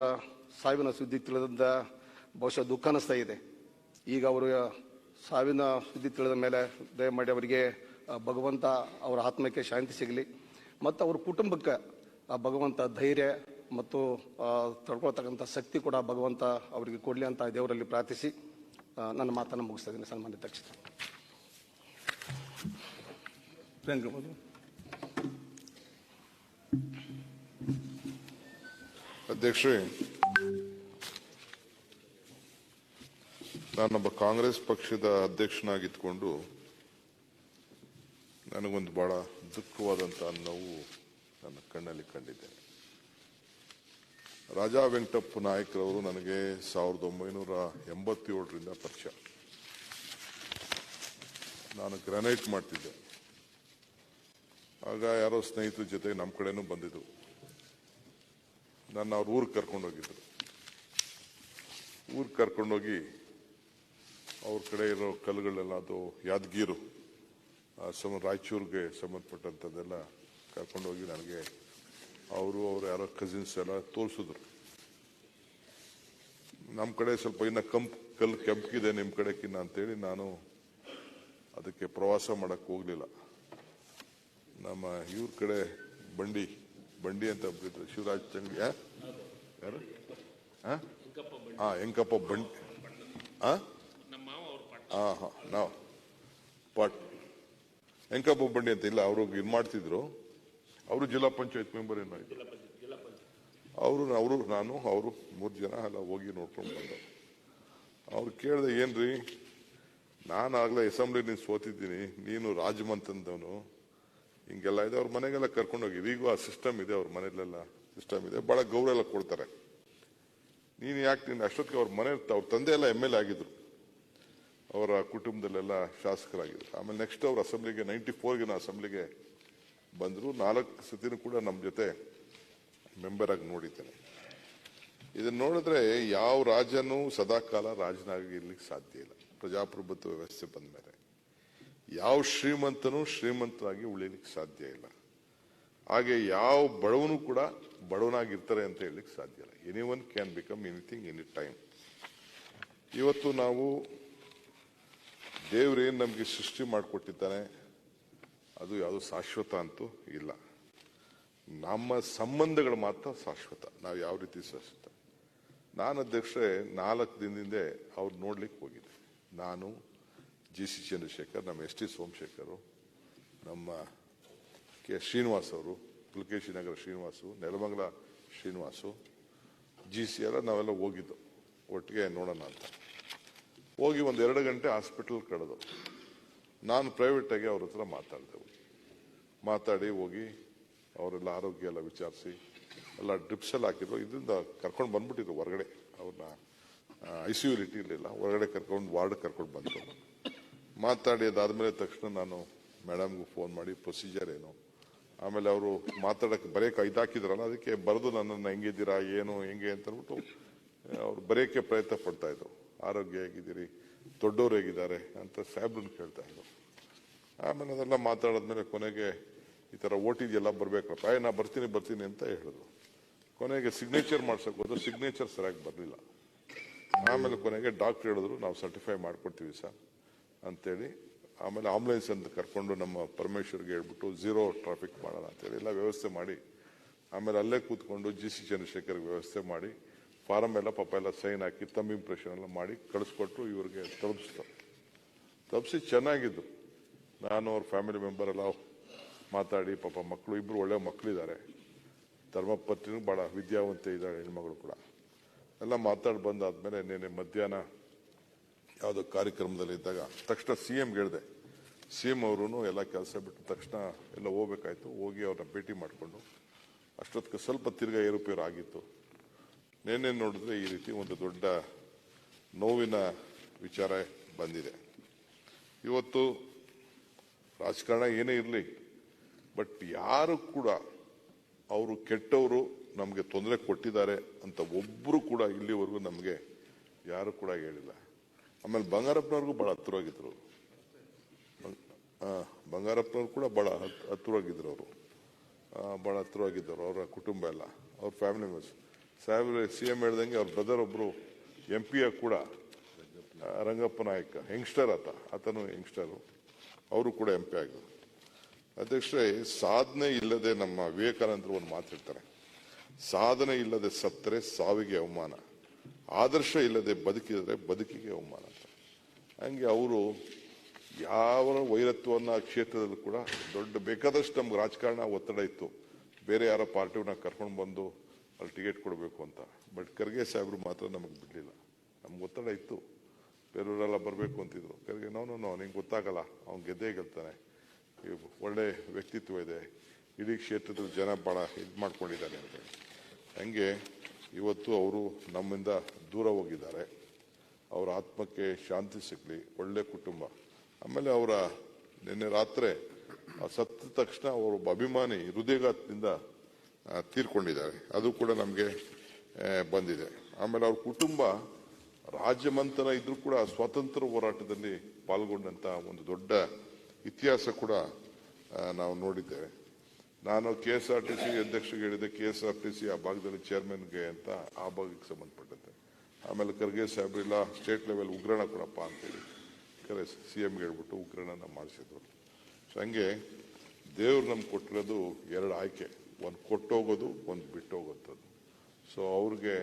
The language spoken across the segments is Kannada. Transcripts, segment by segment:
ಸಾವಿನ ಸುದ್ದಿ ತಿಳಿದ ಬಹುಶಃ ದುಃಖ ಅನಿಸ್ತಾ ಇದೆ. ಈಗ ಅವರು ಸಾವಿನ ಸುದ್ದಿ ತಿಳಿದ ಮೇಲೆ ದಯಮಾಡಿ ಅವರಿಗೆ ಭಗವಂತ ಅವರ ಆತ್ಮಕ್ಕೆ ಶಾಂತಿ ಸಿಗಲಿ ಮತ್ತು ಅವ್ರ ಕುಟುಂಬಕ್ಕೆ ಭಗವಂತ ಧೈರ್ಯ ಮತ್ತು ತಡ್ಕೊಳ್ತಕ್ಕಂಥ ಶಕ್ತಿ ಕೂಡ ಭಗವಂತ ಅವರಿಗೆ ಕೊಡಲಿ ಅಂತ ದೇವರಲ್ಲಿ ಪ್ರಾರ್ಥಿಸಿ ನನ್ನ ಮಾತನ್ನು ಮುಗಿಸ್ತಾ ಇದ್ದೀನಿ. ಸನ್ಮಾನ್ಯ ಅಧ್ಯಕ್ಷ. ಅಧ್ಯಕ್ಷರೇ, ನಾನೊಬ್ಬ ಕಾಂಗ್ರೆಸ್ ಪಕ್ಷದ ಅಧ್ಯಕ್ಷನಾಗಿದ್ದುಕೊಂಡು ನನಗೊಂದು ಬಹಳ ದುಃಖವಾದಂತಹ ನೋವು ನನ್ನ ಕಣ್ಣಲ್ಲಿ ಕಂಡಿದ್ದೇನೆ. ರಾಜಾ ವೆಂಕಟಪ್ಪ ನಾಯಕರವರು ನನಗೆ 1987ರಿಂದ ಪರಿಚಯ. ನಾನು ಗ್ರಾನೈಟ್ ಮಾಡ್ತಿದ್ದೆ. ಆಗ ಯಾರೋ ಸ್ನೇಹಿತರ ಜೊತೆ ನಮ್ಮ ಕಡೆನೂ ಬಂದಿದ್ರು. ನನ್ನ ಅವ್ರ ಊರಿಗೆ ಕರ್ಕೊಂಡೋಗಿದ್ರು. ಊರಿಗೆ ಕರ್ಕೊಂಡೋಗಿ ಅವ್ರ ಕಡೆ ಇರೋ ಕಲ್ಲುಗಳೆಲ್ಲ, ಅದು ಯಾದಗಿರು ರಾಯಚೂರಿಗೆ ಸಂಬಂಧಪಟ್ಟಂಥದ್ದೆಲ್ಲ ಕರ್ಕೊಂಡೋಗಿ ನನಗೆ ಅವರು ಯಾರೋ ಕಸಿನ್ಸ್ ಎಲ್ಲ ತೋರಿಸಿದ್ರು. ನಮ್ಮ ಕಡೆ ಸ್ವಲ್ಪ ಇನ್ನು ಕಲ್ಲು ಕೆಂಪಗಿದೆ ನಿಮ್ಮ ಕಡೆಕಿನ್ನ ಅಂತೇಳಿ ನಾನು ಅದಕ್ಕೆ ಪ್ರವಾಸ ಮಾಡಕ್ಕೆ ಹೋಗ್ಲಿಲ್ಲ. ನಮ್ಮ ಇವ್ರ ಕಡೆ ಬಂಡಿ ಅಂತ ಬಿಟ್ಟಿದ್ರು, ಶಿವರಾಜ್ ತಂಗಿ, ಯಾರು ಎಂಕಪ್ಪ ಬಂಡಿ, ನಾವು ಎಂಕಪ್ಪ ಬಂಡಿ ಅಂತ ಇಲ್ಲ, ಅವರು ಇದು ಮಾಡ್ತಿದ್ರು. ಅವರು ಜಿಲ್ಲಾ ಪಂಚಾಯತ್ ಮೆಂಬರ್ ಏನಾಯ್ತು, ಅವರು ನಾನು ಅವರು 3 ಜನ ಎಲ್ಲ ಹೋಗಿ ನೋಡ್ಕೊಂಡು ಬಂದ. ಅವ್ರು ಕೇಳಿದೆ, ಏನ್ರಿ ನಾನು ಆಗ್ಲೇ ಅಸೆಂಬ್ಲಿ ನೀನು ಸೋತಿದ್ದೀನಿ, ನೀನು ರಾಜಮಂತಂದವನು, ಹಿಂಗೆಲ್ಲ ಇದೆ. ಅವ್ರ ಮನೆಗೆಲ್ಲ ಕರ್ಕೊಂಡೋಗಿದ್ದು. ಈಗೂ ಆ ಸಿಸ್ಟಮ್ ಇದೆ, ಅವ್ರ ಮನೆಯಲ್ಲೆಲ್ಲ ಸಿಸ್ಟಮ್ ಇದೆ, ಬಹಳ ಗೌರವ ಎಲ್ಲ ಕೊಡ್ತಾರೆ. ನೀನು ಯಾಕೆ ನೀನು ಅಷ್ಟೊತ್ತಿಗೆ ಅವ್ರ ಮನೆ, ಅವ್ರ ತಂದೆ ಎಲ್ಲ MLA ಆಗಿದ್ರು, ಅವರ ಕುಟುಂಬದಲ್ಲೆಲ್ಲ ಶಾಸಕರಾಗಿದ್ರು. ಆಮೇಲೆ ನೆಕ್ಸ್ಟ್ ಅವ್ರ ಅಸೆಂಬ್ಲಿಗೆ 94ಗೆ ಅಸೆಂಬ್ಲಿಗೆ ಬಂದರು. 4 ಸತಿನೂ ಕೂಡ ನಮ್ಮ ಜೊತೆ ಮೆಂಬರ್ ಆಗಿ ನೋಡಿದ್ದೇನೆ. ಇದನ್ನ ನೋಡಿದ್ರೆ ಯಾವ ರಾಜನೂ ಸದಾಕಾಲ ರಾಜನಾಗಿ ಇರ್ಲಿಕ್ಕೆ ಸಾಧ್ಯ ಇಲ್ಲ. ಪ್ರಜಾಪ್ರಭುತ್ವ ವ್ಯವಸ್ಥೆ ಬಂದ ಮೇಲೆ ಯಾವ ಶ್ರೀಮಂತನೂ ಶ್ರೀಮಂತನಾಗಿ ಉಳಿಲಿಕ್ಕೆ ಸಾಧ್ಯ ಇಲ್ಲ. ಹಾಗೆ ಯಾವ ಬಡವನು ಕೂಡ ಬಡವನಾಗಿರ್ತಾರೆ ಅಂತ ಹೇಳಲಿಕ್ಕೆ ಸಾಧ್ಯ ಇಲ್ಲ. Anyone can become anything any time. ಇವತ್ತು ನಾವು ದೇವರೇನು ನಮಗೆ ಸೃಷ್ಟಿ ಮಾಡಿಕೊಟ್ಟಿದ್ದಾನೆ ಅದು ಯಾವುದು ಶಾಶ್ವತ ಅಂತೂ ಇಲ್ಲ. ನಮ್ಮ ಸಂಬಂಧಗಳು ಮಾತ್ರ ಶಾಶ್ವತ. ನಾವು ಯಾವ ರೀತಿ ಶಾಶ್ವತ. ನಾನು ಅಧ್ಯಕ್ಷರೇ 4 ದಿನದಿಂದ ಅವ್ರು ನೋಡ್ಲಿಕ್ಕೆ ಹೋಗಿದ್ದೆ. ನಾನು, GC ಚಂದ್ರಶೇಖರ್, ನಮ್ಮ ST ಸೋಮಶೇಖರ್, ನಮ್ಮ ಶ್ರೀನಿವಾಸ್ ಅವರು, ಪುಲಕೇಶಿ ನಗರ ಶ್ರೀನಿವಾಸು, ನೆಲಮಂಗಲ ಶ್ರೀನಿವಾಸು, GC ಎಲ್ಲ ನಾವೆಲ್ಲ ಹೋಗಿದ್ದು ಒಟ್ಟಿಗೆ ನೋಡೋಣ ಅಂತ. ಹೋಗಿ 1-2 ಗಂಟೆ ಹಾಸ್ಪಿಟಲ್ ಕಳೆದು ನಾನು ಪ್ರೈವೇಟ್ ಆಗಿ ಅವ್ರ ಹತ್ರ ಮಾತಾಡಿ ಹೋಗಿ ಅವರೆಲ್ಲ ಆರೋಗ್ಯ ಎಲ್ಲ ವಿಚಾರಿಸಿ ಎಲ್ಲ ಡ್ರಿಪ್ಸ್ ಎಲ್ಲ ಹಾಕಿದ್ರು. ಇದರಿಂದ ಕರ್ಕೊಂಡು ಬಂದ್ಬಿಟ್ಟಿದ್ರು ಹೊರಗಡೆ. ಅವ್ರನ್ನ ICU ಇಟ್ಟಿರಲಿಲ್ಲ, ಹೊರಗಡೆ ಕರ್ಕೊಂಡು ವಾರ್ಡ್ ಕರ್ಕೊಂಡು ಬಂದರು. ಮಾತಾಡಿ ಅದಾದ್ಮೇಲೆ ತಕ್ಷಣ ನಾನು ಮೇಡಮ್ಗೂ ಫೋನ್ ಮಾಡಿ ಪ್ರೊಸೀಜರ್ ಏನು, ಆಮೇಲೆ ಅವರು ಮಾತಾಡಕ್ಕೆ ಬರೆಯಕ್ಕೆ ಇದಾಕಿದ್ರಲ್ಲ, ಅದಕ್ಕೆ ಬರೆದು ನನ್ನನ್ನು ಹೆಂಗಿದ್ದೀರಾ ಏನು ಹೆಂಗೆ ಅಂತ ಅಂದ್ಬಿಟ್ಟು ಅವ್ರು ಬರೆಯೋಕ್ಕೆ ಪ್ರಯತ್ನ ಪಡ್ತಾ ಇದ್ರು. ಆರೋಗ್ಯ ಹೇಗಿದ್ದೀರಿ, ದೊಡ್ಡವ್ರು ಹೇಗಿದ್ದಾರೆ ಅಂತ ಸಾಹೇಬ್ರನ್ನ ಕೇಳ್ತಾ ಇದ್ರು. ಆಮೇಲೆ ಅದೆಲ್ಲ ಮಾತಾಡಿದ್ಮೇಲೆ ಕೊನೆಗೆ ಈ ಥರ ಓಟಿದೆಲ್ಲ ಬರ್ಬೇಕಪ್ಪ, ನಾ ಬರ್ತೀನಿ ಅಂತ ಹೇಳಿದ್ರು. ಕೊನೆಗೆ ಸಿಗ್ನೇಚರ್ ಮಾಡ್ಸಕ್ಕೆ ಹೋದ್ರು, ಸಿಗ್ನೇಚರ್ ಸರಿಯಾಗಿ ಬರಲಿಲ್ಲ. ಆಮೇಲೆ ಕೊನೆಗೆ ಡಾಕ್ಟರ್ ಹೇಳಿದ್ರು, ನಾವು ಸರ್ಟಿಫೈ ಮಾಡ್ಕೊಡ್ತೀವಿ ಸರ್ ಅಂತೇಳಿ. ಆಮೇಲೆ ಆಂಬುಲೆನ್ಸ್ ಅಂತ ಕರ್ಕೊಂಡು ನಮ್ಮ ಪರಮೇಶ್ವರ್ಗೆ ಹೇಳ್ಬಿಟ್ಟು 0 ಟ್ರಾಫಿಕ್ ಮಾಡೋಣ ಅಂತೇಳಿ ಎಲ್ಲ ವ್ಯವಸ್ಥೆ ಮಾಡಿ, ಆಮೇಲೆ ಅಲ್ಲೇ ಕೂತ್ಕೊಂಡು GC ಚಂದ್ರಶೇಖರ್ಗೆ ವ್ಯವಸ್ಥೆ ಮಾಡಿ, ಫಾರಮ್ ಎಲ್ಲ ಪಾಪ ಎಲ್ಲ ಸೈನ್ ಹಾಕಿ ತಮ್ಮ ಇಂಪ್ರೆಷನ್ ಎಲ್ಲ ಮಾಡಿ ಕಳಿಸ್ಕೊಟ್ರು. ಇವ್ರಿಗೆ ತಪ್ಪಿಸಿ ಚೆನ್ನಾಗಿದ್ದು. ನಾನು ಅವ್ರ ಫ್ಯಾಮಿಲಿ ಮೆಂಬರ್ ಎಲ್ಲ ಮಾತಾಡಿ, ಪಾಪ ಮಕ್ಕಳು 2 ಒಳ್ಳೆ ಮಕ್ಕಳಿದ್ದಾರೆ, ಧರ್ಮಪತ್ನಿನೂ ಬಹಳ ವಿದ್ಯಾವಂತೆ ಇದ್ದಾರೆ, ಹೆಣ್ಮಗಳು ಕೂಡ. ಎಲ್ಲ ಮಾತಾಡಿ ಬಂದಾದ್ಮೇಲೆ ನೆನ್ನೆ ಮಧ್ಯಾಹ್ನ ಯಾವುದೋ ಕಾರ್ಯಕ್ರಮದಲ್ಲಿ ಇದ್ದಾಗ ತಕ್ಷಣ CMಗೆ ಹೇಳಿದೆ. CM ಅವರು ಎಲ್ಲ ಕೆಲಸ ಬಿಟ್ಟು ತಕ್ಷಣ ಎಲ್ಲ ಹೋಗ್ಬೇಕಾಯ್ತು. ಹೋಗಿ ಅವ್ರನ್ನ ಭೇಟಿ ಮಾಡಿಕೊಂಡು ಅಷ್ಟೊತ್ತಿಗೆ ಸ್ವಲ್ಪ ತಿರ್ಗಾ ಏರುಪೇರು ಆಗಿತ್ತು. ನೆನ್ನೆ ನೋಡಿದ್ರೆ ಈ ರೀತಿ ಒಂದು ದೊಡ್ಡ ನೋವಿನ ವಿಚಾರ ಬಂದಿದೆ. ಇವತ್ತು ರಾಜಕಾರಣ ಏನೇ ಇರಲಿ, ಬಟ್ ಯಾರು ಕೂಡ ಅವರು ಕೆಟ್ಟವರು, ನಮಗೆ ತೊಂದರೆ ಕೊಟ್ಟಿದ್ದಾರೆ ಅಂತ ಒಬ್ಬರು ಕೂಡ ಇಲ್ಲಿವರೆಗೂ ನಮಗೆ ಯಾರು ಕೂಡ ಹೇಳಿಲ್ಲ. ಆಮೇಲೆ ಬಂಗಾರಪ್ಪನವ್ರಿಗೂ ಬಹಳ ಹತ್ತಿರವಾಗಿದ್ರು. ಬಂಗಾರಪ್ಪನವ್ರು ಕೂಡ ಬಹಳ ಹತ್ತಿರವಾಗಿದ್ರು. ಅವರು ಬಹಳ ಹತ್ತಿರವಾಗಿದ್ದರು, ಅವರ ಕುಟುಂಬ ಎಲ್ಲ, ಅವ್ರ ಫ್ಯಾಮಿಲಿ ಮೆಂಬರ್ಸ್. ಸಾಹೇಬ್ರೆ CM ಹೇಳ್ದಂಗೆ ಅವ್ರ ಬ್ರದರ್ ಒಬ್ರು MP ಕೂಡ ರಂಗಪ್ಪ ನಾಯಕ ಯಂಗ್ಸ್ಟರ್ ಆತನು ಯಂಗ್ಸ್ಟರು, ಅವರು ಕೂಡ MP ಆಗಿದ್ರು. ಅಧ್ಯಕ್ಷರೇ, ಸಾಧನೆ ಇಲ್ಲದೆ ನಮ್ಮ ವಿವೇಕಾನಂದರು ಒಂದು ಮಾತಿರ್ತಾರೆ, ಸಾಧನೆ ಇಲ್ಲದೆ ಸತ್ತರೆ ಸಾವಿಗೆ ಅವಮಾನ, ಆದರ್ಶ ಇಲ್ಲದೆ ಬದುಕಿದರೆ ಬದುಕಿಗೆ ಅವಮಾನ ಅಂತ. ಹಂಗೆ ಅವರು ಯಾವ ವೈರತ್ವವನ್ನು ಕ್ಷೇತ್ರದಲ್ಲೂ ಕೂಡ ಬೇಕಾದಷ್ಟು ನಮ್ಗೆ ರಾಜಕಾರಣ ಒತ್ತಡ ಇತ್ತು, ಬೇರೆ ಯಾರೋ ಪಾರ್ಟಿಯವ್ರನ್ನ ಕರ್ಕೊಂಡು ಬಂದು ಅಲ್ಲಿ ಟಿಕೆಟ್ ಕೊಡಬೇಕು ಅಂತ. ಬಟ್ ಖರ್ಗೆ ಸಾಹೇಬ್ರು ಮಾತ್ರ ನಮಗೆ ಬಿಡಲಿಲ್ಲ. ನಮ್ಗೆ ಒತ್ತಡ ಇತ್ತು, ಬೇರೆಯವರೆಲ್ಲ ಬರಬೇಕು ಅಂತಿದ್ರು. ಖರ್ಗೆ ನೋ ನಿಂಗೆ ಗೊತ್ತಾಗಲ್ಲ, ಅವ್ನು ಗೆದ್ದೇ ಗೆಲ್ತಾನೆ, ಒಳ್ಳೆ ವ್ಯಕ್ತಿತ್ವ ಇದೆ, ಇಡೀ ಕ್ಷೇತ್ರದಲ್ಲಿ ಜನ ಭಾಳ ಇದು ಮಾಡ್ಕೊಂಡಿದ್ದಾರೆ ಅಂತ. ಹಂಗೆ ಇವತ್ತು ಅವರು ನಮ್ಮಿಂದ ದೂರ ಹೋಗಿದ್ದಾರೆ. ಅವರ ಆತ್ಮಕ್ಕೆ ಶಾಂತಿ ಸಿಗಲಿ, ಒಳ್ಳೆ ಕುಟುಂಬ. ಆಮೇಲೆ ಅವರ ನಿನ್ನೆ ರಾತ್ರಿ ಸತ್ತ ತಕ್ಷಣ ಅವರೊಬ್ಬ ಅಭಿಮಾನಿ ಹೃದಯಘಾತದಿಂದ ತೀರ್ಕೊಂಡಿದ್ದಾರೆ, ಅದು ಕೂಡ ನಮಗೆ ಬಂದಿದೆ. ಆಮೇಲೆ ಅವ್ರ ಕುಟುಂಬ ರಾಜ್ಯಮಂಥನ ಇದ್ರೂ ಕೂಡ ಸ್ವಾತಂತ್ರ್ಯ ಹೋರಾಟದಲ್ಲಿ ಪಾಲ್ಗೊಂಡಂತ ಒಂದು ದೊಡ್ಡ ಇತಿಹಾಸ ಕೂಡ ನಾವು ನೋಡಿದ್ದೇವೆ. ನಾನು KSRTC ಅಧ್ಯಕ್ಷರಿಗೆ ಹೇಳಿದೆ, KSRTC ಆ ಭಾಗದಲ್ಲಿ ಚೇರ್ಮನ್ಗೆ ಅಂತ, ಆ ಭಾಗಕ್ಕೆ ಸಂಬಂಧಪಟ್ಟಂತೆ. ಆಮೇಲೆ ಖರ್ಗೆ ಸಾಹೇಬ್ರಿಲ್ಲ, ಸ್ಟೇಟ್ ಲೆವೆಲ್ ಉಗ್ರಾಣ ಕೊಡಪ್ಪ ಅಂತೇಳಿ CMಗೆ ಹೇಳ್ಬಿಟ್ಟು ಉಗ್ರಾಣನ ಮಾಡಿಸಿದ್ರು. ಸೊ ಹಂಗೆ ದೇವ್ರು ನಮ್ಗೆ ಕೊಟ್ಟಿರೋದು ಎರಡು ಆಯ್ಕೆ, ಒಂದು ಕೊಟ್ಟೋಗೋದು, ಒಂದು ಬಿಟ್ಟು ಹೋಗೋಂಥದ್ದು. ಸೊ ಅವ್ರಿಗೆ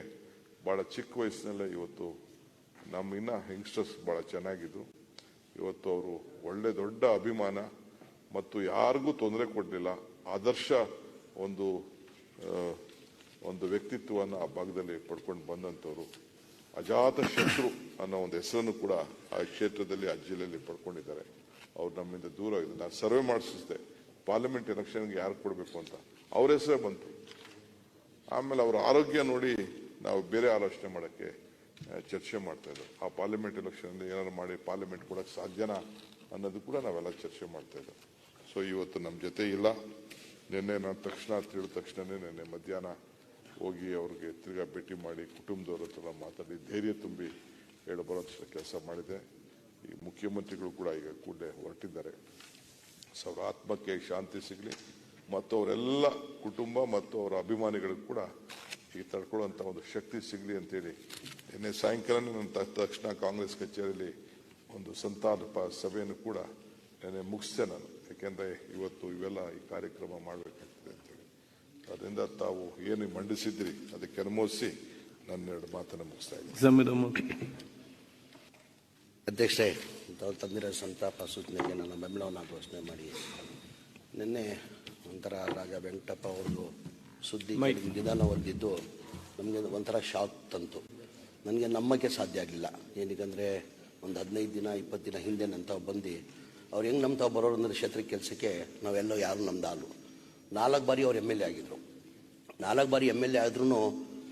ಭಾಳ ಚಿಕ್ಕ ವಯಸ್ಸಿನಲ್ಲೇ ಇವತ್ತು ಇನ್ನ ಯಂಗ್ಸ್ಟರ್ಸ್ ಭಾಳ ಚೆನ್ನಾಗಿದ್ರು. ಇವತ್ತು ಅವರು ಒಳ್ಳೆ ದೊಡ್ಡ ಅಭಿಮಾನ ಮತ್ತು ಯಾರಿಗೂ ತೊಂದರೆ ಕೊಡಲಿಲ್ಲ, ಆದರ್ಶ ಒಂದು ವ್ಯಕ್ತಿತ್ವವನ್ನು ಆ ಭಾಗದಲ್ಲಿ ಪಡ್ಕೊಂಡು ಬಂದಂಥವ್ರು. ಅಜಾತ ಶತ್ರು ಅನ್ನೋ ಒಂದು ಹೆಸರನ್ನು ಕೂಡ ಆ ಕ್ಷೇತ್ರದಲ್ಲಿ, ಆ ಜಿಲ್ಲೆಯಲ್ಲಿ ಪಡ್ಕೊಂಡಿದ್ದಾರೆ. ಅವ್ರು ನಮ್ಮಿಂದ ದೂರ ಆಗಿದೆ. ನಾನು ಸರ್ವೆ ಮಾಡಿಸಿದೆ ಪಾರ್ಲಿಮೆಂಟ್ ಎಲೆಕ್ಷನ್ಗೆ ಯಾರು ಕೊಡಬೇಕು ಅಂತ, ಅವ್ರ ಹೆಸರೇ ಬಂತು. ಆಮೇಲೆ ಅವರ ಆರೋಗ್ಯ ನೋಡಿ ನಾವು ಬೇರೆ ಆಲೋಚನೆ ಮಾಡೋಕ್ಕೆ ಚರ್ಚೆ ಮಾಡ್ತಾ ಇದ್ದೆವು. ಆ ಪಾರ್ಲಿಮೆಂಟ್ ಎಲೆಕ್ಷನ್ ಏನಾದ್ರು ಮಾಡಿ ಪಾರ್ಲಿಮೆಂಟ್ ಕೊಡೋಕ್ಕೆ ಸಾಧ್ಯನಾ ಅನ್ನೋದು ಕೂಡ ನಾವೆಲ್ಲ ಚರ್ಚೆ ಮಾಡ್ತಾ ಇದ್ದೆವು. ಸೊ ಇವತ್ತು ನಮ್ಮ ಜೊತೆ ಇಲ್ಲ. ನಿನ್ನೆ ನಾನು ತಿಳಿದ ತಕ್ಷಣನೇ ನಿನ್ನೆ ಮಧ್ಯಾಹ್ನ ಹೋಗಿ ಅವ್ರಿಗೆ ತಿರ್ಗಾ ಭೇಟಿ ಮಾಡಿ ಕುಟುಂಬದವ್ರ ಹತ್ರ ಮಾತಾಡಿ ಧೈರ್ಯ ತುಂಬಿ ಬರೋ ಕೆಲಸ ಮಾಡಿದೆ. ಈ ಮುಖ್ಯಮಂತ್ರಿಗಳು ಕೂಡ ಈಗ ಕೂಡಲೇ ಹೊರಟಿದ್ದಾರೆ. ಸೊ ಅವರ ಆತ್ಮಕ್ಕೆ ಶಾಂತಿ ಸಿಗಲಿ ಮತ್ತು ಅವರೆಲ್ಲ ಕುಟುಂಬ ಮತ್ತು ಅವರ ಅಭಿಮಾನಿಗಳಿಗೂ ಕೂಡ ಈ ತಡ್ಕೊಳ್ಳುವಂಥ ಒಂದು ಶಕ್ತಿ ಸಿಗಲಿ ಅಂತೇಳಿ ನಿನ್ನೆ ಸಾಯಂಕಾಲನೇ ನಾನು ತಕ್ಷಣ ಕಾಂಗ್ರೆಸ್ ಕಚೇರಿಯಲ್ಲಿ ಒಂದು ಸಂತಾಪ ಸಭೆಯನ್ನು ಕೂಡ ನೆನ್ನೆ ಮುಗಿಸಿದೆ ನಾನು. ಯಾಕೆಂದರೆ ಇವತ್ತು ಇವೆಲ್ಲ ಈ ಕಾರ್ಯಕ್ರಮ ಮಾಡಬೇಕಾಗ್ತದೆ ಅಂತೇಳಿ. ಅದರಿಂದ ತಾವು ಏನು ಮಂಡಿಸಿದ್ರಿ ಅದಕ್ಕೆ ಅನುಮೋದಿಸಿ ನನ್ನೆರಡು ಮಾತನ್ನು ಮುಗಿಸ್ತಾ ಇದ್ದೀನಿ. ಅಧ್ಯಕ್ಷರೇ, ತಾವು ತಂದಿರೋ ಸಂತಾಪ ಸೂಚನೆಗೆ ನನ್ನ ಬೆಂಬಲವನ್ನು ಘೋಷಣೆ ಮಾಡಿ, ನಿನ್ನೆ ಒಂಥರ ರಾಜ ವೆಂಕಟಪ್ಪ ಅವ್ರದ್ದು ಸುದ್ದಿ ನಿಧಾನ ಹೊಂದಿದ್ದು ನಮಗೆ ಒಂಥರ ಶಾಕ್ ತಂತು. ನನಗೆ ನಂಬಕ್ಕೆ ಸಾಧ್ಯ ಆಗಲಿಲ್ಲ. ಏನಕ್ಕಂದರೆ ಒಂದು 15 ದಿನ 20 ದಿನ ಹಿಂದೆ ನಂತಾವು ಬಂದು ಅವ್ರು ಹೆಂಗೆ ನಂಬ್ತಾವು ಬರೋರು ಅಂದರೆ ಕ್ಷೇತ್ರಕ್ಕೆ ಕೆಲಸಕ್ಕೆ ನಾವೆಲ್ಲೋ ಯಾರು ನಮ್ದು 4 ಬಾರಿ ಅವ್ರು MLA ಆಗಿದ್ರು. 4 ಬಾರಿ MLA ಆದ್ರೂ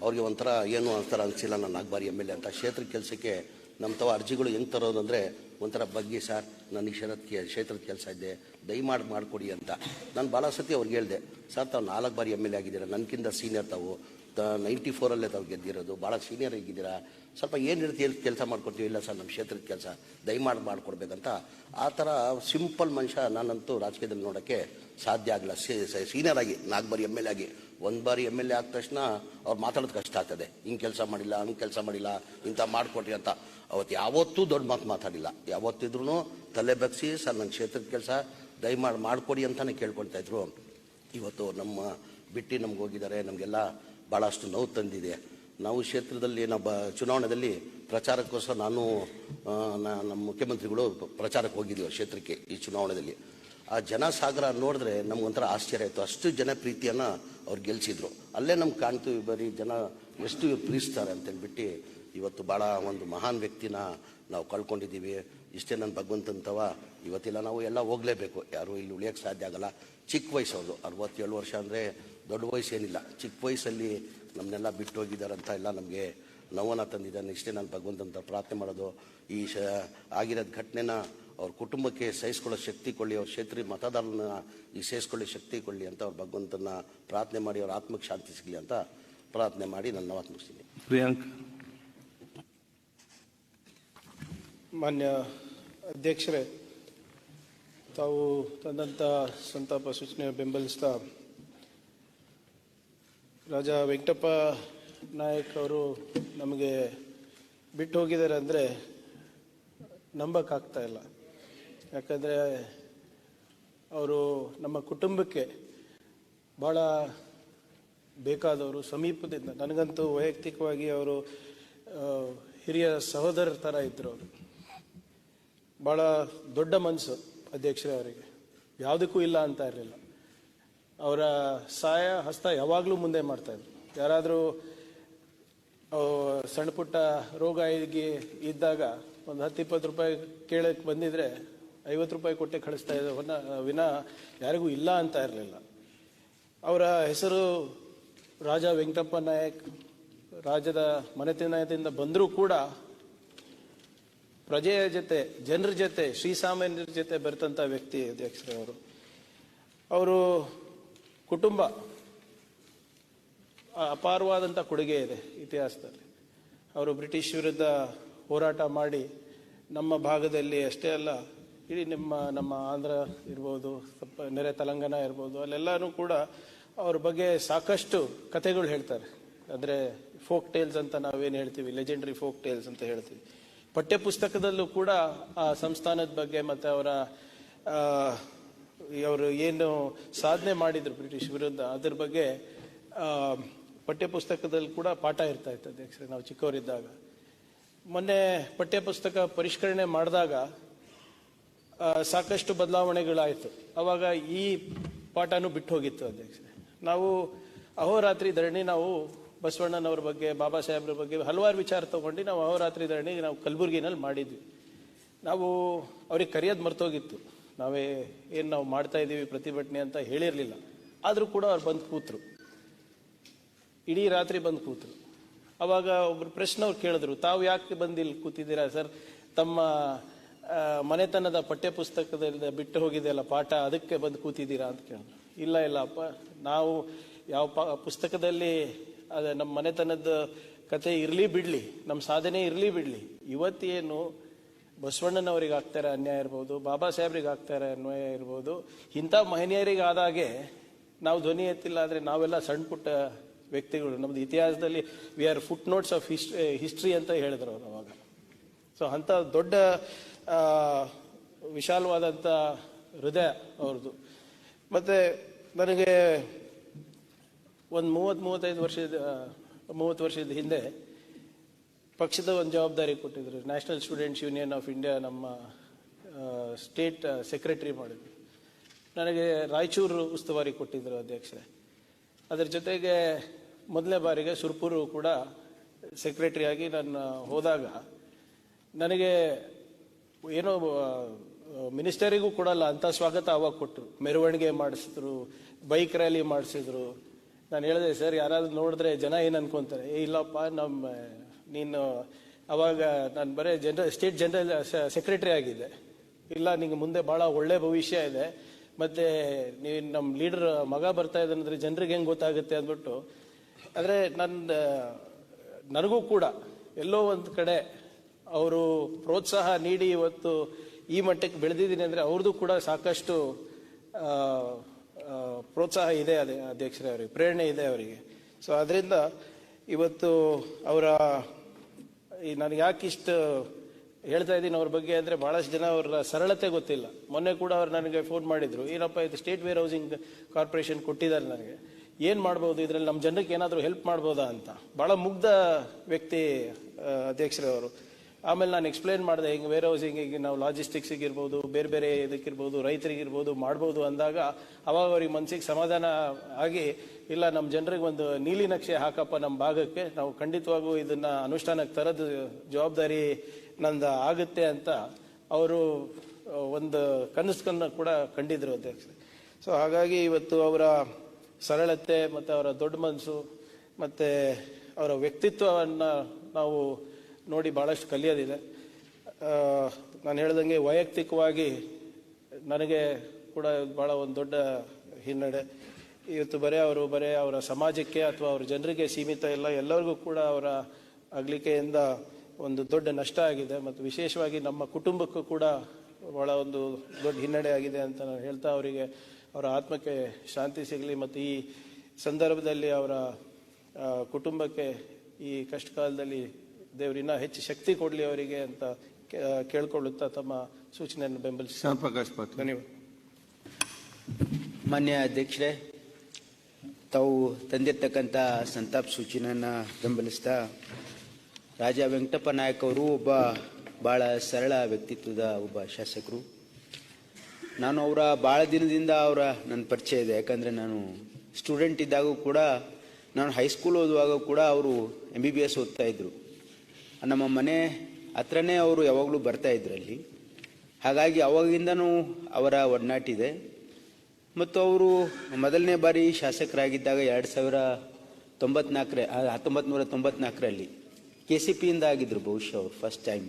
ಅವ್ರಿಗೆ ಒಂಥರ ಏನು ಒಂಥರ ಅನಿಸಿಲ್ಲ, ನಾನು 4 ಬಾರಿ MLA ಅಂತ. ಕ್ಷೇತ್ರ ಕೆಲಸಕ್ಕೆ ನಮ್ಮ ತಾವು ಅರ್ಜಿಗಳು ಹೆಂಗೆ ತರೋದಂದರೆ ಒಂಥರ ಬಗ್ಗೆ, ಸರ್ ನನಗೆ ಕ್ಷೇತ್ರದ ಕೆಲಸ ಇದೆ, ದಯಮಾಡಿ ಮಾಡಿಕೊಡಿ ಅಂತ. ನಾನು ಭಾಳ ಸತಿ ಅವ್ರಿಗೆ ಹೇಳಿದೆ, ಸರ್ ತಾವು 4 ಬಾರಿ MLA ಆಗಿದ್ದೀರಾ, ನನಗಿಂತ ಸೀನಿಯರ್, ತಾವು 94 ತಾವು ಗೆದ್ದಿರೋದು, ಭಾಳ ಸೀನಿಯರ್ ಆಗಿದ್ದೀರಾ, ಸ್ವಲ್ಪ ಏನು ಇರುತ್ತೆ ಕೆಲಸ ಮಾಡ್ಕೊಡ್ತೀವಿ. ಇಲ್ಲ ಸರ್ ನಮ್ಮ ಕ್ಷೇತ್ರದ ಕೆಲಸ ದಯಮಾಡಿ ಮಾಡಿಕೊಡ್ಬೇಕಂತ. ಆ ಥರ ಸಿಂಪಲ್ ಮನುಷ್ಯ ನಾನಂತೂ ರಾಜಕೀಯದಲ್ಲಿ ನೋಡೋಕ್ಕೆ ಸಾಧ್ಯ ಆಗಲ್ಲ. ಸೀನಿಯರ್ ಆಗಿ 4 ಬಾರಿ MLA ಆಗಿ 1 ಬಾರಿ MLA ಆದ ತಕ್ಷಣ ಅವ್ರು ಮಾತಾಡೋದು ಕಷ್ಟ ಆಗ್ತದೆ. ಹಿಂಗೆ ಕೆಲಸ ಮಾಡಿಲ್ಲ, ಹಂಗೆ ಕೆಲಸ ಮಾಡಿಲ್ಲ, ಇಂಥ ಮಾಡಿಕೊಟ್ರಿ ಅಂತ. ಅವತ್ತು ಯಾವತ್ತೂ ದೊಡ್ಡ ಮಾತಾಡಿಲ್ಲ. ಯಾವತ್ತಿದ್ರೂ ತಲೆ ಬಗ್ಸಿ, ಸರ್ ನನ್ನ ಕ್ಷೇತ್ರದ ಕೆಲಸ ದಯಮಾಡಿ ಮಾಡಿಕೊಡಿ ಅಂತಲೇ ಕೇಳ್ಕೊಳ್ತಾ ಇದ್ರು. ಇವತ್ತು ನಮ್ಮ ಬಿಟ್ಟು ನಮ್ಗೆ ಹೋಗಿದ್ದಾರೆ, ನಮಗೆಲ್ಲ ಭಾಳಷ್ಟು ನೋವು ತಂದಿದೆ. ನಾವು ಕ್ಷೇತ್ರದಲ್ಲಿ ನಾವು ಚುನಾವಣೆಯಲ್ಲಿ ಪ್ರಚಾರಕ್ಕೋಸ್ಕರ ನಮ್ಮ ಮುಖ್ಯಮಂತ್ರಿಗಳು ಪ್ರಚಾರಕ್ಕೆ ಹೋಗಿದ್ದೀವಿ ಕ್ಷೇತ್ರಕ್ಕೆ. ಈ ಚುನಾವಣೆಯಲ್ಲಿ ಆ ಜನಸಾಗರ ನೋಡಿದ್ರೆ ನಮ್ಗೊಂಥರ ಆಶ್ಚರ್ಯ ಆಯಿತು. ಅಷ್ಟು ಜನಪ್ರೀತಿಯನ್ನು ಅವ್ರು ಗೆಲ್ಲಿಸಿದ್ರು. ಅಲ್ಲೇ ನಮ್ಗೆ ಕಾಣ್ತು ಬರೀ ಜನ ಎಷ್ಟು ಪ್ರೀತಿಸ್ತಾರೆ ಅಂತೇಳ್ಬಿಟ್ಟು. ಇವತ್ತು ಭಾಳ ಒಂದು ಮಹಾನ್ ವ್ಯಕ್ತಿನ ನಾವು ಕಳ್ಕೊಂಡಿದ್ದೀವಿ. ಇಷ್ಟೇ ನನ್ನ ಭಗವಂತಂತವ ಇವತ್ತೆಲ್ಲ ನಾವು ಎಲ್ಲ ಹೋಗಲೇಬೇಕು, ಯಾರು ಇಲ್ಲಿ ಉಳಿಯೋಕ್ಕೆ ಸಾಧ್ಯ ಆಗಲ್ಲ. ಚಿಕ್ಕ ವಯಸ್ಸು ಅವ್ರದ್ದು, 67 ವರ್ಷ ಅಂದರೆ ದೊಡ್ಡ ವಯಸ್ಸೇನಿಲ್ಲ. ಚಿಕ್ಕ ವಯಸ್ಸಲ್ಲಿ ನಮ್ಮನ್ನೆಲ್ಲ ಬಿಟ್ಟು ಹೋಗಿದ್ದಾರಂತ ಎಲ್ಲ ನಮಗೆ ನೋವನ್ನು ತಂದಿದ್ದಾನೆ. ಇಷ್ಟೇ ನಾನು ಭಗವಂತಂತ ಪ್ರಾರ್ಥನೆ ಮಾಡೋದು, ಈ ಆಗಿರೋದು ಘಟನೆನ ಅವ್ರ ಕುಟುಂಬಕ್ಕೆ ಸಹಿಸ್ಕೊಳ್ಳೋ ಶಕ್ತಿ ಕೊಳ್ಳಿ, ಅವ್ರ ಕ್ಷೇತ್ರದ ಮತದಾರನ ಈ ಸಹಿಸ್ಕೊಳ್ಳೋ ಶಕ್ತಿ ಕೊಳ್ಳಿ ಅಂತ ಅವ್ರ ಭಗವಂತನ ಪ್ರಾರ್ಥನೆ ಮಾಡಿ ಅವ್ರ ಆತ್ಮಕ್ಕೆ ಶಾಂತಿ ಸಿಗಲಿ ಅಂತ ಪ್ರಾರ್ಥನೆ ಮಾಡಿ ನನ್ನ ಮಾತು ಮುಗಿಸ್ತೀನಿ. ಪ್ರಿಯಾಂಕ್. ಮಾನ್ಯ ಅಧ್ಯಕ್ಷರೇ, ತಾವು ತಂದಂಥ ಸಂತಾಪ ಸೂಚನೆ ಬೆಂಬಲಿಸ್ತಾ ರಾಜ ವೆಂಕಟಪ್ಪ ನಾಯಕ್ ಅವರು ನಮಗೆ ಬಿಟ್ಟು ಹೋಗಿದ್ದಾರೆ ಅಂದರೆ ನಂಬಕ್ಕಾಗ್ತಾ ಇಲ್ಲ. ಯಾಕಂದರೆ ಅವರು ನಮ್ಮ ಕುಟುಂಬಕ್ಕೆ ಭಾಳ ಬೇಕಾದವರು, ಸಮೀಪದಿಂದ. ನನಗಂತೂ ವೈಯಕ್ತಿಕವಾಗಿ ಅವರು ಹಿರಿಯ ಸಹೋದರರ ಥರ ಇದ್ದರು. ಅವರು ಭಾಳ ದೊಡ್ಡ ಮನಸ್ಸು ಅಧ್ಯಕ್ಷರೇ ಅವರಿಗೆ, ಯಾವುದಕ್ಕೂ ಇಲ್ಲ ಅಂತ ಇರಲಿಲ್ಲ. ಅವರ ಸಹಾಯ ಹಸ್ತ ಯಾವಾಗಲೂ ಮುಂದೆ ಮಾಡ್ತಾಯಿದ್ರು. ಯಾರಾದರೂ ಸಣ್ಣ ಪುಟ್ಟ ರೋಗ ಇದ್ದಾಗ ಒಂದು 10-20 ರೂಪಾಯಿ ಕೇಳಕ್ಕೆ ಬಂದಿದ್ರೆ 50 ರೂಪಾಯಿ ಕೊಟ್ಟೆ ಕಳಿಸ್ತಾ ಇದ್ದ ವಿನಾ ಯಾರಿಗೂ ಇಲ್ಲ ಅಂತ ಇರಲಿಲ್ಲ. ಅವರ ಹೆಸರು ರಾಜ ವೆಂಕಟಪ್ಪ ನಾಯಕ್. ರಾಜ್ಯದ ಮನೆತನದಿಂದ ಬಂದರೂ ಕೂಡ ಪ್ರಜೆಯ ಜೊತೆ, ಜನರ ಜೊತೆ, ಶ್ರೀಸಾಮಾನ್ಯರ ಜೊತೆ ಬೆರೆತಂಥ ವ್ಯಕ್ತಿ ಅಧ್ಯಕ್ಷರೇ ಅವರು. ಅವರು ಕುಟುಂಬ ಅಪಾರವಾದಂಥ ಕೊಡುಗೆ ಇದೆ ಇತಿಹಾಸದಲ್ಲಿ. ಅವರು ಬ್ರಿಟಿಷ್ ವಿರುದ್ಧ ಹೋರಾಟ ಮಾಡಿ ನಮ್ಮ ಭಾಗದಲ್ಲಿ ಅಷ್ಟೇ ಅಲ್ಲ, ಇಡೀ ನಮ್ಮ ಆಂಧ್ರ ಇರ್ಬೋದು, ನೆರೆ ತೆಲಂಗಾಣ ಇರ್ಬೋದು, ಅಲ್ಲೆಲ್ಲನೂ ಕೂಡ ಅವ್ರ ಬಗ್ಗೆ ಸಾಕಷ್ಟು ಕಥೆಗಳು ಹೇಳ್ತಾರೆ. ಅಂದರೆ ಫೋಕ್ ಟೇಲ್ಸ್ ಅಂತ ನಾವೇನು ಹೇಳ್ತೀವಿ, ಲೆಜೆಂಡ್ರಿ ಫೋಕ್ ಟೇಲ್ಸ್ ಅಂತ ಹೇಳ್ತೀವಿ. ಪಠ್ಯಪುಸ್ತಕದಲ್ಲೂ ಕೂಡ ಆ ಸಂಸ್ಥಾನದ ಬಗ್ಗೆ ಮತ್ತು ಅವರು ಏನು ಸಾಧನೆ ಮಾಡಿದ್ರು ಬ್ರಿಟಿಷ್ ವಿರುದ್ಧ ಅದ್ರ ಬಗ್ಗೆ ಪಠ್ಯಪುಸ್ತಕದಲ್ಲಿ ಕೂಡ ಪಾಠ ಇರ್ತಾ ಇತ್ತು ಅಧ್ಯಕ್ಷರೇ, ನಾವು ಚಿಕ್ಕವರಿದ್ದಾಗ. ಮೊನ್ನೆ ಪಠ್ಯಪುಸ್ತಕ ಪರಿಷ್ಕರಣೆ ಮಾಡಿದಾಗ ಸಾಕಷ್ಟು ಬದಲಾವಣೆಗಳಾಯಿತು. ಆವಾಗ ಈ ಪಾಠನೂ ಬಿಟ್ಟು ಹೋಗಿತ್ತು ಅಧ್ಯಕ್ಷರೇ. ನಾವು ಅಹೋರಾತ್ರಿ ಧರಣಿ ನಾವು ಬಸವಣ್ಣನವ್ರ ಬಗ್ಗೆ, ಬಾಬಾ ಸಾಹೇಬ್ರ ಬಗ್ಗೆ ಹಲವಾರು ವಿಚಾರ ತಗೊಂಡು ನಾವು ಅಹೋರಾತ್ರಿ ಧರಣಿ ನಾವು ಕಲಬುರಗಿನಲ್ಲಿ ಮಾಡಿದ್ವಿ. ನಾವು ಅವ್ರಿಗೆ ಕರೆಯೋದು ಮರ್ತೋಗಿತ್ತು. ನಾವು ಮಾಡ್ತಾ ಇದ್ದೀವಿ ಪ್ರತಿಭಟನೆ ಅಂತ ಹೇಳಿರಲಿಲ್ಲ. ಆದರೂ ಕೂಡ ಅವ್ರು ಬಂದು ಕೂತರು, ಇಡೀ ರಾತ್ರಿ ಬಂದು ಕೂತರು. ಅವಾಗ ಒಬ್ರು ಪ್ರಶ್ನವ್ರು ಕೇಳಿದ್ರು, ತಾವು ಯಾಕೆ ಬಂದು ಇಲ್ಲಿ ಕೂತಿದ್ದೀರಾ ಸರ್, ತಮ್ಮ ಮನೆತನದ ಪಠ್ಯಪುಸ್ತಕದಿಂದ ಬಿಟ್ಟು ಹೋಗಿದೆಯಲ್ಲ ಪಾಠ, ಅದಕ್ಕೆ ಬಂದು ಕೂತಿದ್ದೀರಾ ಅಂತ ಕೇಳಿದ್ರು. ಇಲ್ಲ ಅಪ್ಪ, ನಾವು ಯಾವ ಪುಸ್ತಕದಲ್ಲಿ ನಮ್ಮ ಮನೆತನದ ಕತೆ ಇರಲಿ ಬಿಡಲಿ, ನಮ್ಮ ಸಾಧನೆ ಇರಲಿ ಬಿಡಲಿ, ಇವತ್ತೇನು ಬಸವಣ್ಣನವರಿಗೆ ಆಗ್ತಾರೆ ಅನ್ಯಾಯ ಇರ್ಬೋದು, ಬಾಬಾ ಸಾಹೇಬ್ರಿಗೆ ಆಗ್ತಾರೆ ಅನ್ಯಾಯ ಇರ್ಬೋದು, ಇಂಥ ಮಹನೀಯರಿಗೆ ಆದಾಗೆ ನಾವು ಧ್ವನಿ ಎತ್ತಿಲ್ಲ ಅಂದರೆ ನಾವೆಲ್ಲ ಸಣ್ಣ ಪುಟ್ಟ ವ್ಯಕ್ತಿಗಳು. ನಮ್ದು ಇತಿಹಾಸದಲ್ಲಿ we are foot notes of history ಅಂತ ಹೇಳಿದ್ರು ಅವರು ಅವಾಗ. ಸೊ ಅಂಥ ದೊಡ್ಡ ವಿಶಾಲವಾದಂಥ ಹೃದಯ ಅವ್ರದ್ದು. ಮತ್ತು ನನಗೆ ಒಂದು 30 ವರ್ಷದ ಹಿಂದೆ ಪಕ್ಷದ ಒಂದು ಜವಾಬ್ದಾರಿ ಕೊಟ್ಟಿದ್ರು. National students union of India ನಮ್ಮ ಸ್ಟೇಟ್ ಸೆಕ್ರೆಟರಿ ಮಾಡಿದ್ರು. ನನಗೆ ರಾಯಚೂರು ಉಸ್ತುವಾರಿ ಕೊಟ್ಟಿದ್ದರು ಅಧ್ಯಕ್ಷರೇ. ಅದರ ಜೊತೆಗೆ ಮೊದಲನೇ ಬಾರಿಗೆ ಸುರ್ಪುರು ಕೂಡ ಸೆಕ್ರೆಟರಿಯಾಗಿ ನಾನು ಹೋದಾಗ ನನಗೆ ಏನೋ ಮಿನಿಸ್ಟರಿಗೂ ಕೊಡಲ್ಲ ಅಂತ ಸ್ವಾಗತ ಅವಾಗ ಕೊಟ್ಟರು. ಮೆರವಣಿಗೆ ಮಾಡಿಸಿದ್ರು, ಬೈಕ್ ರ್ಯಾಲಿ ಮಾಡಿಸಿದ್ರು. ನಾನು ಹೇಳಿದೆ, ಸರ್ ಯಾರಾದ್ರೂ ನೋಡಿದ್ರೆ ಜನ ಏನು ಅನ್ಕೊಂತಾರೆ, ಇಲ್ಲಪ್ಪ ನೀನು ಅವಾಗ ನಾನು ಬರೀ ಸ್ಟೇಟ್ ಜನರಲ್ ಸೆಕ್ರೆಟರಿ ಆಗಿದ್ದೆ, ಇಲ್ಲ ನಿಂಗೆ ಮುಂದೆ ಭಾಳ ಒಳ್ಳೆ ಭವಿಷ್ಯ ಇದೆ, ಮತ್ತೆ ನೀನು ನಮ್ಮ ಲೀಡರ್ ಮಗ ಬರ್ತಾ ಇದ್ದಾನಂದ್ರೆ ಜನರಿಗೆ ಹೆಂಗೆ ಗೊತ್ತಾಗುತ್ತೆ ಅಂದ್ಬಿಟ್ಟು. ಆದರೆ ನನಗೂ ಕೂಡ ಎಲ್ಲೋ ಒಂದು ಕಡೆ ಅವರು ಪ್ರೋತ್ಸಾಹ ನೀಡಿ ಇವತ್ತು ಈ ಮಟ್ಟಕ್ಕೆ ಬೆಳೆದಿದ್ದೀನಿ ಅಂದರೆ ಅವ್ರದ್ದು ಕೂಡ ಸಾಕಷ್ಟು ಪ್ರೋತ್ಸಾಹ ಇದೆ ಅಧ್ಯಕ್ಷರೇ, ಅವರಿಗೆ ಪ್ರೇರಣೆ ಇದೆ ಅವರಿಗೆ. ಸೊ ಅದರಿಂದ ಇವತ್ತು ಅವರ ನನಗೆ ಯಾಕಿಷ್ಟು ಹೇಳ್ತಾ ಇದ್ದೀನಿ ಅವ್ರ ಬಗ್ಗೆ ಅಂದರೆ, ಭಾಳಷ್ಟು ಜನ ಅವರ ಸರಳತೆ ಗೊತ್ತಿಲ್ಲ. ಮೊನ್ನೆ ಕೂಡ ಅವ್ರು ನನಗೆ ಫೋನ್ ಮಾಡಿದ್ರು, ಏನಪ್ಪ ಇದು ಸ್ಟೇಟ್ ವೇರ್ ಹೌಸಿಂಗ್ ಕಾರ್ಪೊರೇಷನ್ ಕೊಟ್ಟಿದ್ದಾರೆ ನನಗೆ, ಏನು ಮಾಡ್ಬೋದು ಇದರಲ್ಲಿ, ನಮ್ಮ ಜನಕ್ಕೆ ಏನಾದರೂ ಹೆಲ್ಪ್ ಮಾಡ್ಬೋದಾ ಅಂತ. ಭಾಳ ಮುಗ್ಧ ವ್ಯಕ್ತಿ ಅಧ್ಯಕ್ಷರೇ ಅವರು. ಆಮೇಲೆ ನಾನು ಎಕ್ಸ್ಪ್ಲೇನ್ ಮಾಡಿದೆ, ಹಿಂಗೆ ವೇರ್ ಹೌಸಿಂಗಿಗೆ ನಾವು ಲಾಜಿಸ್ಟಿಕ್ಸಿಗಿರ್ಬೋದು, ಬೇರೆ ಬೇರೆ ಇದಕ್ಕಿರ್ಬೋದು, ರೈತರಿಗಿರ್ಬೋದು ಮಾಡ್ಬೋದು ಅಂದಾಗ ಅವಾಗ ಅವ್ರಿಗೆ ಮನಸ್ಸಿಗೆ ಸಮಾಧಾನ ಆಗಿ, ಇಲ್ಲ ನಮ್ಮ ಜನರಿಗೆ ಒಂದು ನೀಲಿ ನಕ್ಷೆ ಹಾಕಪ್ಪ ನಮ್ಮ ಭಾಗಕ್ಕೆ, ನಾವು ಖಂಡಿತವಾಗೂ ಇದನ್ನು ಅನುಷ್ಠಾನಕ್ಕೆ ತರೋದು ಜವಾಬ್ದಾರಿ ನಂದು ಆಗುತ್ತೆ ಅಂತ ಅವರು ಒಂದು ಕನಸನ್ನು ಕೂಡ ಕಂಡಿದ್ರು ಅಧ್ಯಕ್ಷರೇ. ಸೊ ಹಾಗಾಗಿ ಇವತ್ತು ಅವರ ಸರಳತೆ ಮತ್ತು ಅವರ ದೊಡ್ಡ ಮನಸ್ಸು ಮತ್ತು ಅವರ ವ್ಯಕ್ತಿತ್ವವನ್ನು ನಾವು ನೋಡಿ ಭಾಳಷ್ಟು ಕಲಿಯೋದಿದೆ. ನಾನು ಹೇಳ್ದಂಗೆ ವೈಯಕ್ತಿಕವಾಗಿ ನನಗೆ ಕೂಡ ಭಾಳ ಒಂದು ದೊಡ್ಡ ಹಿನ್ನಡೆ. ಇವತ್ತು ಬರೀ ಅವರ ಸಮಾಜಕ್ಕೆ ಅಥವಾ ಅವರ ಜನರಿಗೆ ಸೀಮಿತ ಇಲ್ಲ, ಎಲ್ಲರಿಗೂ ಕೂಡ ಅವರ ಅಗಲಿಕೆಯಿಂದ ಒಂದು ದೊಡ್ಡ ನಷ್ಟ ಆಗಿದೆ. ಮತ್ತು ವಿಶೇಷವಾಗಿ ನಮ್ಮ ಕುಟುಂಬಕ್ಕೂ ಕೂಡ ಭಾಳ ಒಂದು ದೊಡ್ಡ ಹಿನ್ನಡೆ ಆಗಿದೆ ಅಂತ ನಾನು ಹೇಳ್ತಾ, ಅವರಿಗೆ ಅವರ ಆತ್ಮಕ್ಕೆ ಶಾಂತಿ ಸಿಗಲಿ ಮತ್ತು ಈ ಸಂದರ್ಭದಲ್ಲಿ ಅವರ ಕುಟುಂಬಕ್ಕೆ ಈ ಕಷ್ಟ ಕಾಲದಲ್ಲಿ ದೇವರಿನ್ನ ಹೆಚ್ಚು ಶಕ್ತಿ ಕೊಡಲಿ ಅವರಿಗೆ ಅಂತ ಕೇಳ್ಕೊಳ್ಳುತ್ತಾ ತಮ್ಮ ಸೂಚನೆಯನ್ನು ಬೆಂಬಲಿಸಿ. ಶ್ಯಾಮ್ ಪ್ರಕಾಶ್ ಪಾಟೀಲ್. ಧನ್ಯವಾದ. ಮಾನ್ಯ ಅಧ್ಯಕ್ಷರೇ, ತಾವು ತಂದಿರ್ತಕ್ಕಂಥ ಸಂತಾಪ ಸೂಚನೆಯನ್ನು ಬೆಂಬಲಿಸ್ತಾ ರಾಜ ವೆಂಕಟಪ್ಪ ನಾಯಕ್ ಅವರು ಒಬ್ಬ ಭಾಳ ಸರಳ ವ್ಯಕ್ತಿತ್ವದ ಒಬ್ಬ ಶಾಸಕರು. ನಾನು ಅವರ ಭಾಳ ದಿನದಿಂದ ನನ್ನ ಪರಿಚಯ ಇದೆ. ಯಾಕಂದರೆ ನಾನು ಸ್ಟೂಡೆಂಟ್ ಇದ್ದಾಗೂ ಕೂಡ, ನಾನು ಹೈಸ್ಕೂಲ್ ಓದುವಾಗ ಕೂಡ ಅವರು MBBS ಓದ್ತಾ ಇದ್ದರು. ನಮ್ಮ ಮನೆ ಹತ್ರನೇ ಅವರು ಯಾವಾಗಲೂ ಬರ್ತಾಯಿದ್ರು ಅಲ್ಲಿ. ಹಾಗಾಗಿ ಅವಾಗಿಂದನೂ ಅವರ ಒಡನಾಟಿದೆ. ಮತ್ತು ಅವರು ಮೊದಲನೇ ಬಾರಿ ಶಾಸಕರಾಗಿದ್ದಾಗ 1994ರಲ್ಲಿ KCPಯಿಂದ ಆಗಿದ್ದರು ಬಹುಶಃ ಅವರು ಫಸ್ಟ್ ಟೈಮ್.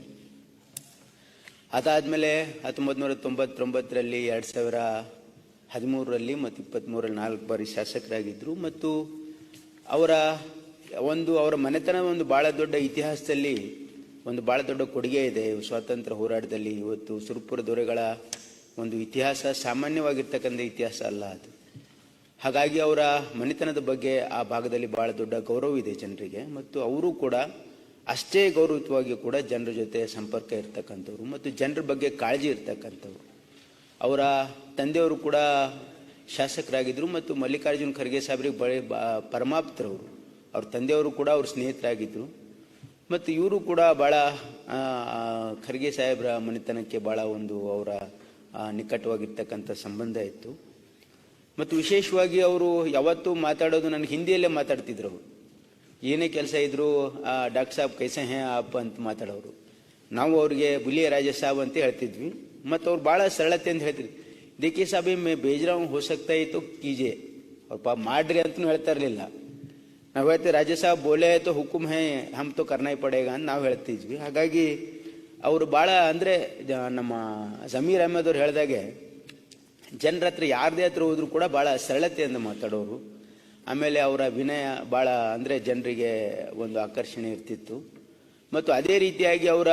ಅದಾದಮೇಲೆ 1999ರಲ್ಲಿ 2013ರಲ್ಲಿ ಮತ್ತು 2023ರಲ್ಲಿ 4 ಬಾರಿ ಶಾಸಕರಾಗಿದ್ದರು. ಮತ್ತು ಅವರ ಮನೆತನ ಒಂದು ಭಾಳ ದೊಡ್ಡ ಇತಿಹಾಸದಲ್ಲಿ ಒಂದು ಭಾಳ ದೊಡ್ಡ ಕೊಡುಗೆ ಇದೆ ಸ್ವಾತಂತ್ರ್ಯ ಹೋರಾಟದಲ್ಲಿ. ಇವತ್ತು ಸುರಪುರ ದೊರೆಗಳ ಒಂದು ಇತಿಹಾಸ ಸಾಮಾನ್ಯವಾಗಿರ್ತಕ್ಕಂಥ ಇತಿಹಾಸ ಅಲ್ಲ ಅದು. ಹಾಗಾಗಿ ಅವರ ಮನೆತನದ ಬಗ್ಗೆ ಆ ಭಾಗದಲ್ಲಿ ಭಾಳ ದೊಡ್ಡ ಗೌರವ ಇದೆ ಜನರಿಗೆ. ಮತ್ತು ಅವರು ಕೂಡ ಅಷ್ಟೇ ಗೌರವಯುತವಾಗಿ ಕೂಡ ಜನರ ಜೊತೆ ಸಂಪರ್ಕ ಇರ್ತಕ್ಕಂಥವ್ರು ಮತ್ತು ಜನರ ಬಗ್ಗೆ ಕಾಳಜಿ ಇರ್ತಕ್ಕಂಥವ್ರು. ಅವರ ತಂದೆಯವರು ಕೂಡ ಶಾಸಕರಾಗಿದ್ದರು ಮತ್ತು ಮಲ್ಲಿಕಾರ್ಜುನ್ ಖರ್ಗೆ ಸಾಹೇಬ್ರಿಗೆ ಪರಮಾಪ್ತರವರು. ಅವ್ರ ತಂದೆಯವರು ಕೂಡ ಅವ್ರ ಸ್ನೇಹಿತರಾಗಿದ್ದರು. ಮತ್ತು ಇವರು ಕೂಡ ಭಾಳ ಖರ್ಗೆ ಸಾಹೇಬ್ರ ಮನೆತನಕ್ಕೆ ಭಾಳ ಒಂದು ಅವರ ನಿಕಟವಾಗಿರ್ತಕ್ಕಂಥ ಸಂಬಂಧ ಇತ್ತು. ಮತ್ತು ವಿಶೇಷವಾಗಿ ಅವರು ಯಾವತ್ತೂ ಮಾತಾಡೋದು ನನಗೆ ಹಿಂದಿಯಲ್ಲೇ ಮಾತಾಡ್ತಿದ್ರು. ಅವರು ಏನೇ ಕೆಲಸ ಇದ್ದರೂ ಡಾಕ್ಟರ್ ಸಾಬ್ ಕೈಸೆ ಹೇ ಆಪ್ ಅಂತ ಮಾತಾಡೋರು. ನಾವು ಅವ್ರಿಗೆ ಬುಲಿಯ ರಾಜ ಸಾಬ್ ಅಂತ ಹೇಳ್ತಿದ್ವಿ. ಮತ್ತು ಅವ್ರು ಭಾಳ ಸರಳತೆ ಅಂತ ಹೇಳ್ತಿದ್ವಿ. ದೇಖಿ ಸಾಬಿ ಮೇ ಬೇಜರಾವ್ ಹೋ ಸಕ್ತಾ ಇತ್ತು ಕೀಜೆ, ಅವ್ರು ಮಾಡ್ರಿ ಅಂತಲೂ ಹೇಳ್ತಾ ಇರಲಿಲ್ಲ. ನಾವು ಹೇಳ್ತೀವಿ ರಾಜ ಸಾಬ್ ಬೋಲೆ ತೋ ಹುಕುಮ್ ಹೇ ಹಮ್ ತೋ ಕರ್ನಾ ಪಡೇಗ ಅಂತ ನಾವು ಹೇಳ್ತಿದ್ವಿ. ಹಾಗಾಗಿ ಅವರು ಭಾಳ ಅಂದರೆ ನಮ್ಮ ಜಮೀರ್ ಅಹಮದ್ ಅವ್ರು ಹೇಳಿದಾಗೆ ಜನರ ಹತ್ರ ಯಾರದೇ ಹತ್ರ ಹೋದ್ರು ಕೂಡ ಭಾಳ ಸರಳತೆಯಿಂದ ಮಾತಾಡೋರು. ಆಮೇಲೆ ಅವರ ವಿನಯ ಭಾಳ ಅಂದರೆ ಜನರಿಗೆ ಒಂದು ಆಕರ್ಷಣೆ ಇರ್ತಿತ್ತು. ಮತ್ತು ಅದೇ ರೀತಿಯಾಗಿ ಅವರ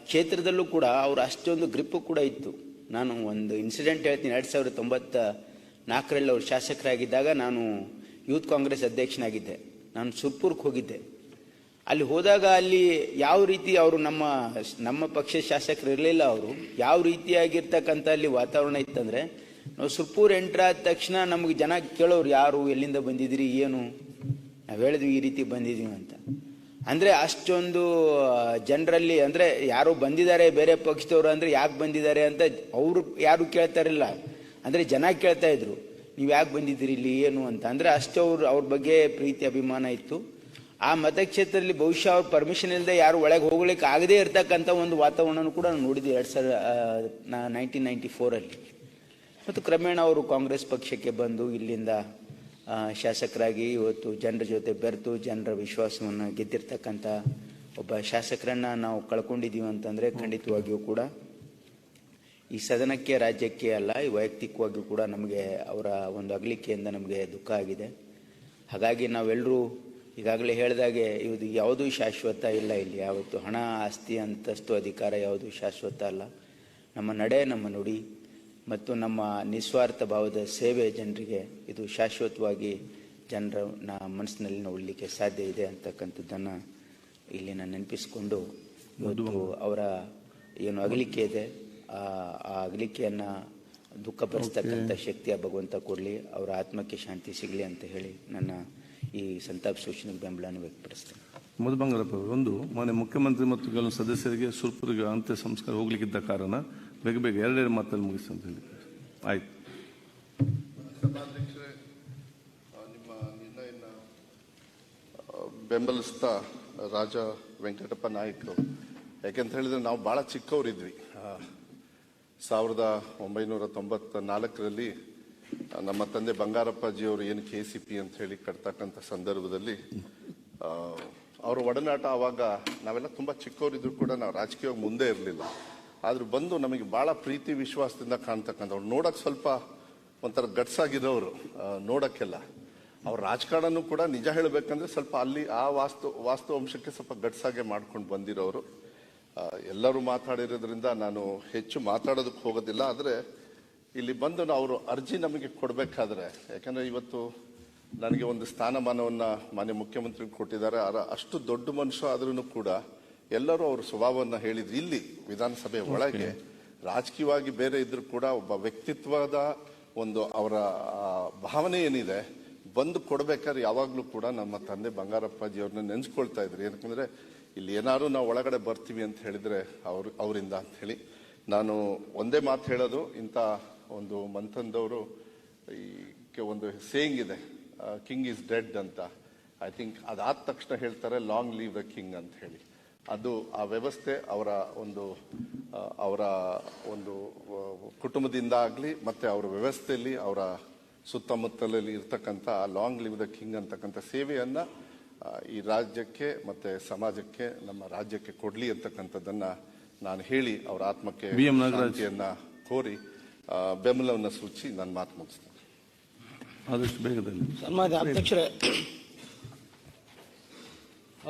ಕ್ಷೇತ್ರದಲ್ಲೂ ಕೂಡ ಅವರು ಅಷ್ಟೊಂದು ಗ್ರಿಪ್ಪು ಕೂಡ ಇತ್ತು. ನಾನು ಒಂದು ಇನ್ಸಿಡೆಂಟ್ ಹೇಳ್ತೀನಿ. 2094ರಲ್ಲಿ ಅವರು ಶಾಸಕರಾಗಿದ್ದಾಗ ನಾನು ಯೂತ್ ಕಾಂಗ್ರೆಸ್ ಅಧ್ಯಕ್ಷನಾಗಿದ್ದೆ. ನಾನು ಸುರ್ಪುರ್ಗೆ ಹೋಗಿದ್ದೆ. ಅಲ್ಲಿ ಹೋದಾಗ ಅಲ್ಲಿ ಯಾವ ರೀತಿ ಅವರು ನಮ್ಮ ಪಕ್ಷ ಶಾಸಕರು ಇರಲಿಲ್ಲ. ಅವರು ಯಾವ ರೀತಿಯಾಗಿರ್ತಕ್ಕಂಥ ಅಲ್ಲಿ ವಾತಾವರಣ ಇತ್ತಂದರೆ, ನಾವು ಸುರ್ಪುರ್ ಎಂಟ್ರ್ ಆದ ತಕ್ಷಣ ನಮಗೆ ಜನ ಕೇಳೋರು, ಯಾರು, ಎಲ್ಲಿಂದ ಬಂದಿದ್ದೀರಿ, ಏನು. ನಾವು ಹೇಳಿದ್ವಿ ಈ ರೀತಿ ಬಂದಿದ್ದೀವಿ ಅಂತ. ಅಂದರೆ ಅಷ್ಟೊಂದು ಜನರಲ್ಲಿ ಅಂದರೆ ಯಾರು ಬಂದಿದ್ದಾರೆ ಬೇರೆ ಪಕ್ಷದವರು ಅಂದರೆ ಯಾಕೆ ಬಂದಿದ್ದಾರೆ ಅಂತ ಅವರು ಯಾರು ಕೇಳ್ತಾ ಇರಲಿಲ್ಲ. ಅಂದರೆ ಜನ ಕೇಳ್ತಾ ಇದ್ರು, ನೀವು ಯಾಕೆ ಬಂದಿದ್ದೀರಿ ಇಲ್ಲಿ, ಏನು ಅಂತ. ಅಂದರೆ ಅಷ್ಟು ಅವ್ರ ಬಗ್ಗೆ ಪ್ರೀತಿ ಅಭಿಮಾನ ಇತ್ತು. ಆ ಮತಕ್ಷೇತ್ರದಲ್ಲಿ ಬಹುಶಃ ಅವ್ರ ಪರ್ಮಿಷನ್ ಇಲ್ಲದೆ ಯಾರು ಒಳಗೆ ಹೋಗ್ಲಿಕ್ಕೆ ಆಗದೇ ಇರ್ತಕ್ಕಂಥ ಒಂದು ವಾತಾವರಣನೂ ಕೂಡ ನಾನು ನೋಡಿದ್ದೆ 1994ರಲ್ಲಿ. ಮತ್ತು ಕ್ರಮೇಣ ಅವರು ಕಾಂಗ್ರೆಸ್ ಪಕ್ಷಕ್ಕೆ ಬಂದು ಇಲ್ಲಿಂದ ಶಾಸಕರಾಗಿ ಇವತ್ತು ಜನರ ಜೊತೆ ಬೆರೆತು ಜನರ ವಿಶ್ವಾಸವನ್ನು ಗೆದ್ದಿರ್ತಕ್ಕಂಥ ಒಬ್ಬ ಶಾಸಕರನ್ನು ನಾವು ಕಳ್ಕೊಂಡಿದ್ದೀವಿ ಅಂತಂದರೆ ಖಂಡಿತವಾಗಿಯೂ ಕೂಡ ಈ ಸದನಕ್ಕೆ, ರಾಜ್ಯಕ್ಕೆ ಅಲ್ಲ, ಈ ವೈಯಕ್ತಿಕವಾಗಿಯೂ ಕೂಡ ನಮಗೆ ಅವರ ಒಂದು ಅಗಲಿಕೆಯಿಂದ ನಮಗೆ ದುಃಖ ಆಗಿದೆ. ಹಾಗಾಗಿ ನಾವೆಲ್ಲರೂ ಈಗಾಗಲೇ ಹೇಳಿದಾಗೆ ಇದು ಯಾವುದೂ ಶಾಶ್ವತ ಇಲ್ಲ. ಇಲ್ಲಿ ಯಾವತ್ತು ಹಣ, ಆಸ್ತಿ, ಅಂತಸ್ತು, ಅಧಿಕಾರ ಯಾವುದೂ ಶಾಶ್ವತ ಅಲ್ಲ. ನಮ್ಮ ನಡೆ, ನಮ್ಮ ನುಡಿ ಮತ್ತು ನಮ್ಮ ನಿಸ್ವಾರ್ಥ ಭಾವದ ಸೇವೆ ಜನರಿಗೆ ಇದು ಶಾಶ್ವತವಾಗಿ ಜನರ ಮನಸ್ಸಿನಲ್ಲಿ ಉಳಿಲಿಕ್ಕೆ ಸಾಧ್ಯ ಇದೆ ಅಂತಕ್ಕಂಥದ್ದನ್ನು ಇಲ್ಲಿ ನಾನು ನೆನಪಿಸಿಕೊಂಡು ಇವತ್ತು ಅವರ ಏನು ಅಗಲಿಕೆ ಇದೆ ಆ ಅಗಲಿಕೆಯನ್ನು ದುಃಖಪಡಿಸ್ತಕ್ಕಂಥ ಶಕ್ತಿಯ ಭಗವಂತ ಕೊಡಲಿ, ಅವರ ಆತ್ಮಕ್ಕೆ ಶಾಂತಿ ಸಿಗಲಿ ಅಂತ ಹೇಳಿ ನನ್ನ ಈ ಸಂತಾಪ ಸೂಚನೆಗೆ ಬೆಂಬಲವನ್ನು ವ್ಯಕ್ತಪಡಿಸ್ತೇನೆ. ಮಧುಬಂಗಾರಪ್ಪ ಅವರು, ಒಂದು ಮಾನ್ಯ ಮುಖ್ಯಮಂತ್ರಿ ಮತ್ತು ಕೆಲವು ಸದಸ್ಯರಿಗೆ ಸುರ್ಪುರಿಗೆ ಅಂತ್ಯ ಸಂಸ್ಕಾರ ಹೋಗ್ಲಿಕ್ಕಿದ್ದ ಕಾರಣ ಬೇಗ ಎರಡೆರಡು ಮಾತಲ್ಲಿ ಮುಗಿಸಿ ಅಂತ ಹೇಳಿ. ಆಯ್ತು. ಸಭಾಧ್ಯಕ್ಷರೇ, ನಿಮ್ಮ ನಿರ್ಣಯನ ಬೆಂಬಲಿಸ್ತಾ ರಾಜ ವೆಂಕಟಪ್ಪ ನಾಯಕ್, ಯಾಕೆಂತ ಹೇಳಿದ್ರೆ ನಾವು ಭಾಳ ಚಿಕ್ಕವರಿದ್ವಿ. 1994ರಲ್ಲಿ ನಮ್ಮ ತಂದೆ ಬಂಗಾರಪ್ಪಾಜಿಯವರು ಏನು KCP ಅಂತ ಹೇಳಿ ಕಟ್ತಕ್ಕಂಥ ಸಂದರ್ಭದಲ್ಲಿ ಅವರ ಒಡನಾಟ, ಆವಾಗ ನಾವೆಲ್ಲ ತುಂಬ ಚಿಕ್ಕವರಿದ್ರು ಕೂಡ ನಾವು ರಾಜಕೀಯವಾಗಿ ಮುಂದೆ ಇರಲಿಲ್ಲ. ಆದ್ರೂ ಬಂದು ನಮಗೆ ಭಾಳ ಪ್ರೀತಿ ವಿಶ್ವಾಸದಿಂದ ಕಾಣ್ತಕ್ಕಂಥವ್ರು. ನೋಡಕ್ಕೆ ಸ್ವಲ್ಪ ಒಂಥರ ಗಟ್ಸಾಗಿರೋರು ನೋಡೋಕ್ಕೆಲ್ಲ. ಅವ್ರ ರಾಜಕಾರಣನೂ ಕೂಡ ನಿಜ ಹೇಳಬೇಕಂದ್ರೆ ಸ್ವಲ್ಪ ಅಲ್ಲಿ ಆ ವಾಸ್ತು ಅಂಶಕ್ಕೆ ಸ್ವಲ್ಪ ಗಟ್ಸಾಗೆ ಮಾಡ್ಕೊಂಡು ಬಂದಿರೋರು. ಎಲ್ಲರೂ ಮಾತಾಡಿರೋದ್ರಿಂದ ನಾನು ಹೆಚ್ಚು ಮಾತಾಡೋದಕ್ಕೆ ಹೋಗೋದಿಲ್ಲ. ಆದರೆ ಇಲ್ಲಿ ಬಂದು ಅವರು ಅರ್ಜಿ ನಮಗೆ ಕೊಡಬೇಕಾದ್ರೆ, ಯಾಕಂದರೆ ಇವತ್ತು ನನಗೆ ಒಂದು ಸ್ಥಾನಮಾನವನ್ನ ಮಾನ್ಯ ಮುಖ್ಯಮಂತ್ರಿ ಕೊಟ್ಟಿದ್ದಾರೆ. ಅಷ್ಟು ದೊಡ್ಡ ಮನುಷ್ಯ ಆದ್ರೂ ಕೂಡ ಎಲ್ಲರೂ ಅವ್ರ ಸ್ವಭಾವವನ್ನ ಹೇಳಿದ್ರು. ಇಲ್ಲಿ ವಿಧಾನಸಭೆ ಒಳಗೆ ರಾಜಕೀಯವಾಗಿ ಬೇರೆ ಇದ್ರೂ ಕೂಡ ಒಬ್ಬ ವ್ಯಕ್ತಿತ್ವದ ಒಂದು ಅವರ ಭಾವನೆ ಏನಿದೆ ಬಂದು ಕೊಡ್ಬೇಕಾದ್ರೆ ಯಾವಾಗ್ಲೂ ಕೂಡ ನಮ್ಮ ತಂದೆ ಬಂಗಾರಪ್ಪಾಜಿ ಅವ್ರನ್ನ ನೆನ್ಸ್ಕೊಳ್ತಾ ಇದ್ರು. ಏನಕ್ಕಂದ್ರೆ ಇಲ್ಲಿ ಏನಾದ್ರು ನಾವು ಒಳಗಡೆ ಬರ್ತೀವಿ ಅಂತ ಹೇಳಿದ್ರೆ ಅವರಿಂದ ಅಂತ ಹೇಳಿ ನಾನು ಒಂದೇ ಮಾತು ಹೇಳೋದು, ಇಂಥ ಒಂದು ಮಂಥನದವರು ಈ ಒಂದು ಸೇಯಿಂಗ್ ಇದೆ, ಕಿಂಗ್ ಈಸ್ ಡೆಡ್ ಅಂತ. ಐ ಥಿಂಕ್ ಅದಾದ ತಕ್ಷಣ ಹೇಳ್ತಾರೆ ಲಾಂಗ್ ಲೀವ್ ದ ಕಿಂಗ್ ಅಂತ ಹೇಳಿ. ಅದು ಆ ವ್ಯವಸ್ಥೆ ಅವರ ಒಂದು ಕುಟುಂಬದಿಂದ ಆಗಲಿ ಮತ್ತೆ ಅವರ ವ್ಯವಸ್ಥೆಯಲ್ಲಿ ಅವರ ಸುತ್ತಮುತ್ತಲಲ್ಲಿ ಇರ್ತಕ್ಕಂಥ ಲಾಂಗ್ ಲಿವ್ ದ ಕಿಂಗ್ ಅಂತಕ್ಕಂಥ ಸೇವೆಯನ್ನ ಈ ರಾಜ್ಯಕ್ಕೆ ಮತ್ತೆ ಸಮಾಜಕ್ಕೆ ನಮ್ಮ ರಾಜ್ಯಕ್ಕೆ ಕೊಡ್ಲಿ ಅಂತಕ್ಕಂಥದ್ದನ್ನ ನಾನು ಹೇಳಿ ಅವರ ಆತ್ಮಕ್ಕೆ ಶಾಂತಿಯನ್ನ ಕೋರಿ ಬೆಂಬಲವನ್ನು ಸೂಚಿ ನನ್ನ ಮಾತು ಮುಗಿಸ್ತೇನೆ. ಆದಷ್ಟು ಬೇಗದಲ್ಲಿ. ಸನ್ಮಾನ್ಯ ಅಧ್ಯಕ್ಷರೇ,